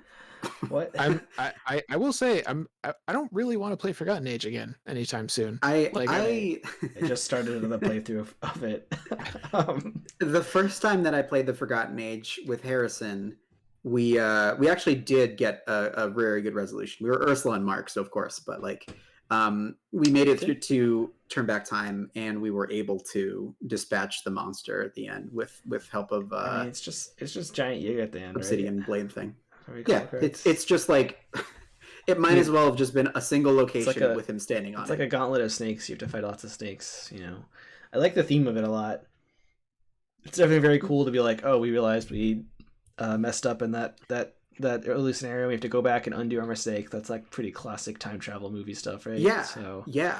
What? I will say I don't really want to play Forgotten Age again anytime soon. I just started another playthrough of it. The first time that I played the Forgotten Age with Harrison, we actually did get a very good resolution. We were Ursula and Mark, so of course, but like we made it through to turn back time, and we were able to dispatch the monster at the end with help of it's just giant Yig at the end, obsidian right? blade thing. Very Yeah, cool, it's just like It might as well have just been a single location with him standing on it. It's like a gauntlet of snakes. You have to fight lots of snakes. I like the theme of it a lot. It's definitely very cool to be like, oh, we realized we messed up in that early scenario. We have to go back and undo our mistake. That's like pretty classic time travel movie stuff, right? Yeah. So yeah.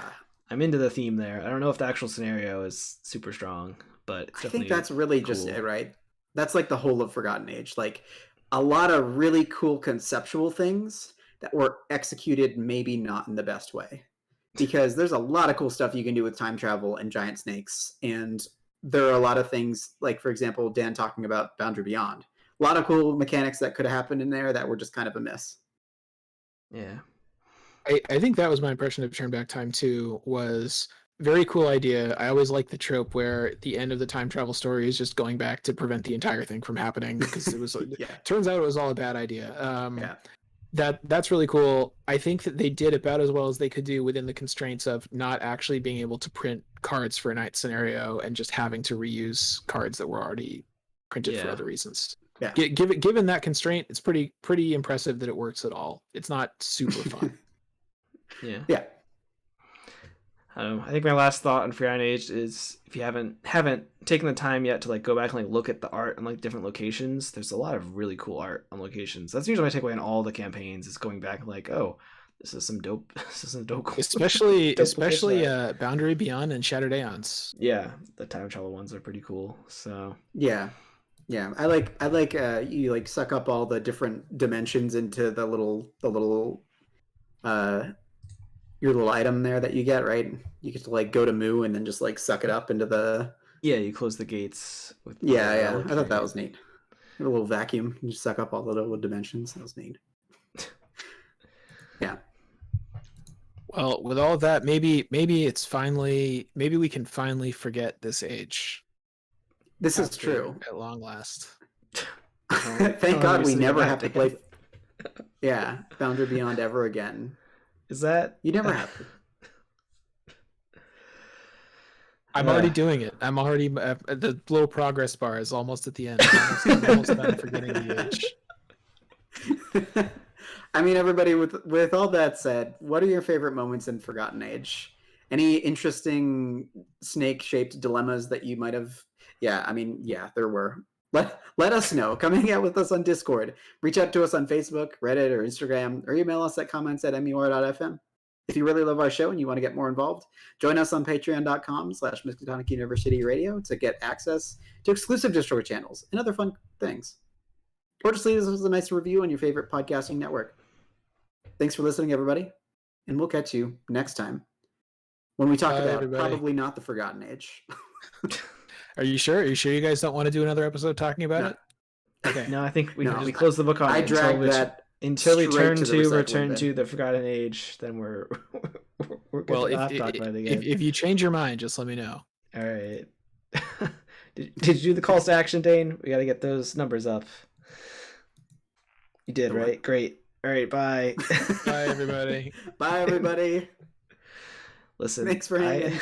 I'm into the theme there. I don't know if the actual scenario is super strong, but it's definitely I think that's really cool. just it, right? That's like the whole of Forgotten Age. Like a lot of really cool conceptual things that were executed maybe not in the best way. Because there's a lot of cool stuff you can do with time travel and giant snakes. And there are a lot of things, like, for example, Dan talking about Boundary Beyond. A lot of cool mechanics that could have happened in there that were just kind of a miss. Yeah. I think that was my impression of Turn Back Time too. Was very cool idea. I always like the trope where the end of the time travel story is just going back to prevent the entire thing from happening because it was. Turns out it was all a bad idea. That's really cool. I think that they did about as well as they could do within the constraints of not actually being able to print cards for a night scenario and just having to reuse cards that were already printed for other reasons. Yeah. Given that constraint, it's pretty impressive that it works at all. It's not super fun. Yeah. I think my last thought on Forgotten Age is if you haven't taken the time yet to like go back and like look at the art on like different locations, there's a lot of really cool art on locations. That's usually my takeaway on all the campaigns is going back and like, oh, this is some dope cool. Especially Boundary Beyond and Shattered Aeons. Yeah, the time travel ones are pretty cool. So yeah, I like you like suck up all the different dimensions into the little your little item there that you get, right? You get to like go to Moo and then just like suck it up into the. Yeah, you close the gates with. Yeah. I thought that was neat. A little vacuum, you just suck up all the little dimensions. That was neat. Yeah. Well, with all of that, maybe we can finally forget this age. This is true. At long last. Thank God we never have to play. Yeah, Boundary Beyond ever again. Is that you never have to? I'm already doing it. I'm already the little progress bar is almost at the end. I'm almost done forgetting the age. I mean, everybody. With all that said, what are your favorite moments in Forgotten Age? Any interesting snake-shaped dilemmas that you might have? Yeah, I mean, there were. Let us know. Come hang out with us on Discord. Reach out to us on Facebook, Reddit, or Instagram, or email us at comments@mur.fm. If you really love our show and you want to get more involved, join us on patreon.com/Miskatonic University Radio to get access to exclusive Discord channels and other fun things. Or just leave us a nice review on your favorite podcasting network. Thanks for listening, everybody, and we'll catch you next time when we talk about probably not the Forgotten Age. Are you sure? Are you sure you guys don't want to do another episode talking about it? Okay. No, I think we close the book on it until we return to the Forgotten Age. Then we're well. If you change your mind, just let me know. All right. Did you do the calls to action, Dane? We got to get those numbers up. You did, right? Great. All right. Bye. Bye, everybody. Bye, everybody. Listen. Thanks for hanging.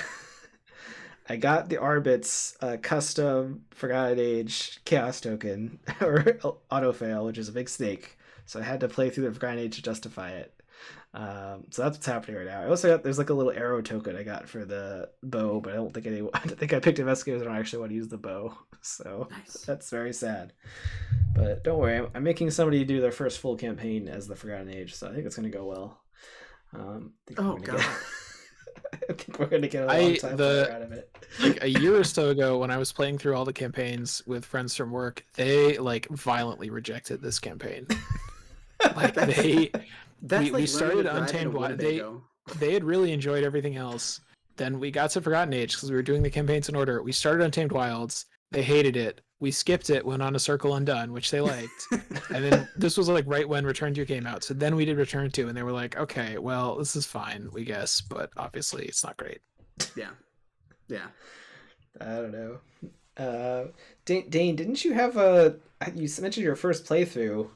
I got the Arbit's custom Forgotten Age Chaos token, or auto fail, which is a big snake. So I had to play through the Forgotten Age to justify it. So that's what's happening right now. I also there's like a little arrow token I got for the bow, but I think I picked investigators. I don't actually want to use the bow. So That's very sad. But don't worry, I'm making somebody do their first full campaign as the Forgotten Age, so I think it's going to go well. I think we're going to get a long time out of it. Like a year or so ago, when I was playing through all the campaigns with friends from work, they like violently rejected this campaign. Like we started Untamed Wild. They had really enjoyed everything else. Then we got to Forgotten Age because we were doing the campaigns in order. We started Untamed Wilds. They hated it. We skipped it, went on a Circle Undone, which they liked. And then this was like right when Return 2 came out. So then we did Return 2, and they were like, okay, well, this is fine, we guess. But obviously it's not great. Yeah. I don't know. Dane, didn't you have you mentioned your first playthrough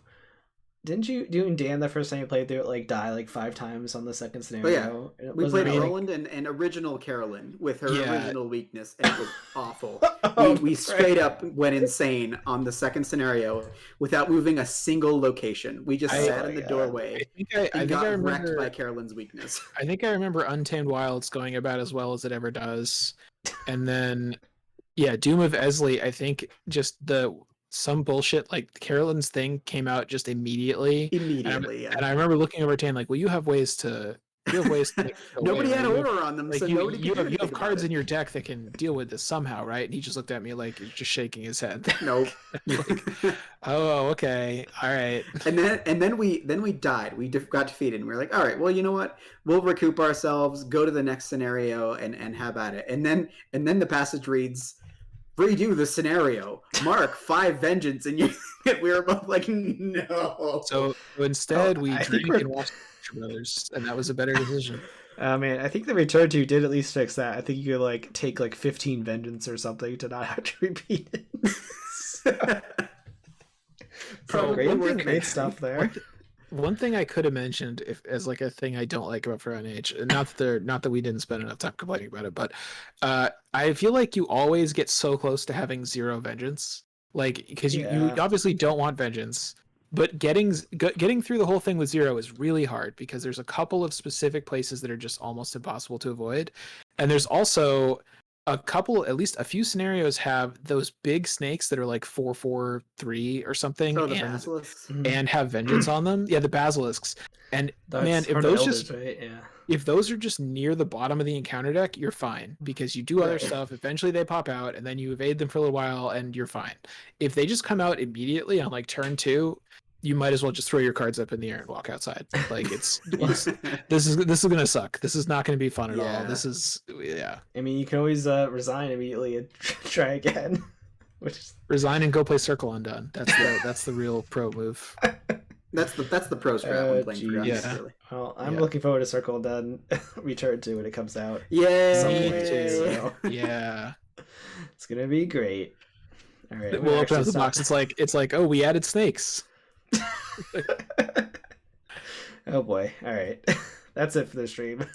Didn't you and Dan the first time you played through it like die like 5 times on the second Oh scenario? yeah, And it we wasn't played really- Roland and original Carolyn with her Yeah. original weakness, and it was awful. Oh, we that's right. straight up went insane on the second scenario without moving a single location. We just I- sat Oh in the my God. doorway I and think got I wrecked remember by Carolyn's weakness. I think I remember Untamed Wilds going about as well as it ever does. And then yeah, Doom of Esley, I think just some bullshit like Carolyn's thing came out just immediately. Immediately, And I remember looking over Tane like, well, you have ways to make it go nobody away, had right? aura on them, Like so you nobody could do have anything about cards it. in your deck that can deal with this somehow, right? And he just looked at me like just shaking his head. Nope. Oh, okay, all right. and then we died. We got defeated, and we were like, all right, well, you know what? We'll recoup ourselves, go to the next scenario, and have at it. And then the passage reads, redo the scenario. Mark 5 vengeance, and we were both like, no. So instead, we I think drank and watched Butcher Brothers, and that was a better decision. Man, I think the Return to did at least fix that. I think you could like take like 15 vengeance or something to not have to repeat it. Probably great, worth great mentioning. stuff there. One thing I could have mentioned as like a thing I don't like about Frozen Age, and not that we didn't spend enough time complaining about it, but I feel like you always get so close to having 0 vengeance, like because you Yeah. obviously don't want vengeance, but getting through the whole thing with 0 is really hard because there's a couple of specific places that are just almost impossible to avoid, and there's also at least a few scenarios have those big snakes that are like 4/4/3 or something, Oh, the and basilisks. and have vengeance on them. Yeah, the basilisks. And That's man, if Heart of those Elders, just right? Yeah. if those are just near the bottom of the encounter deck, you're fine because you do other Right. stuff. Eventually they pop out and then you evade them for a little while and you're fine. If they just come out immediately on like turn 2, you might as well just throw your cards up in the air and walk outside. Like it's this is gonna suck. This is not gonna be fun at all. Yeah. This is yeah. I mean, you can always resign immediately and try again, which is Resign and go play Circle Undone. That's the real pro move. That's the pro strat when playing geez. Forgotten, Yeah. really. well. I'm Yeah. looking forward to Circle Done Return to when it comes out. Yay! Some Me point, too. so Yeah. it's gonna be great. All right, We'll open up the box. It's like, oh, we added snakes. Oh boy! All right, that's it for the stream.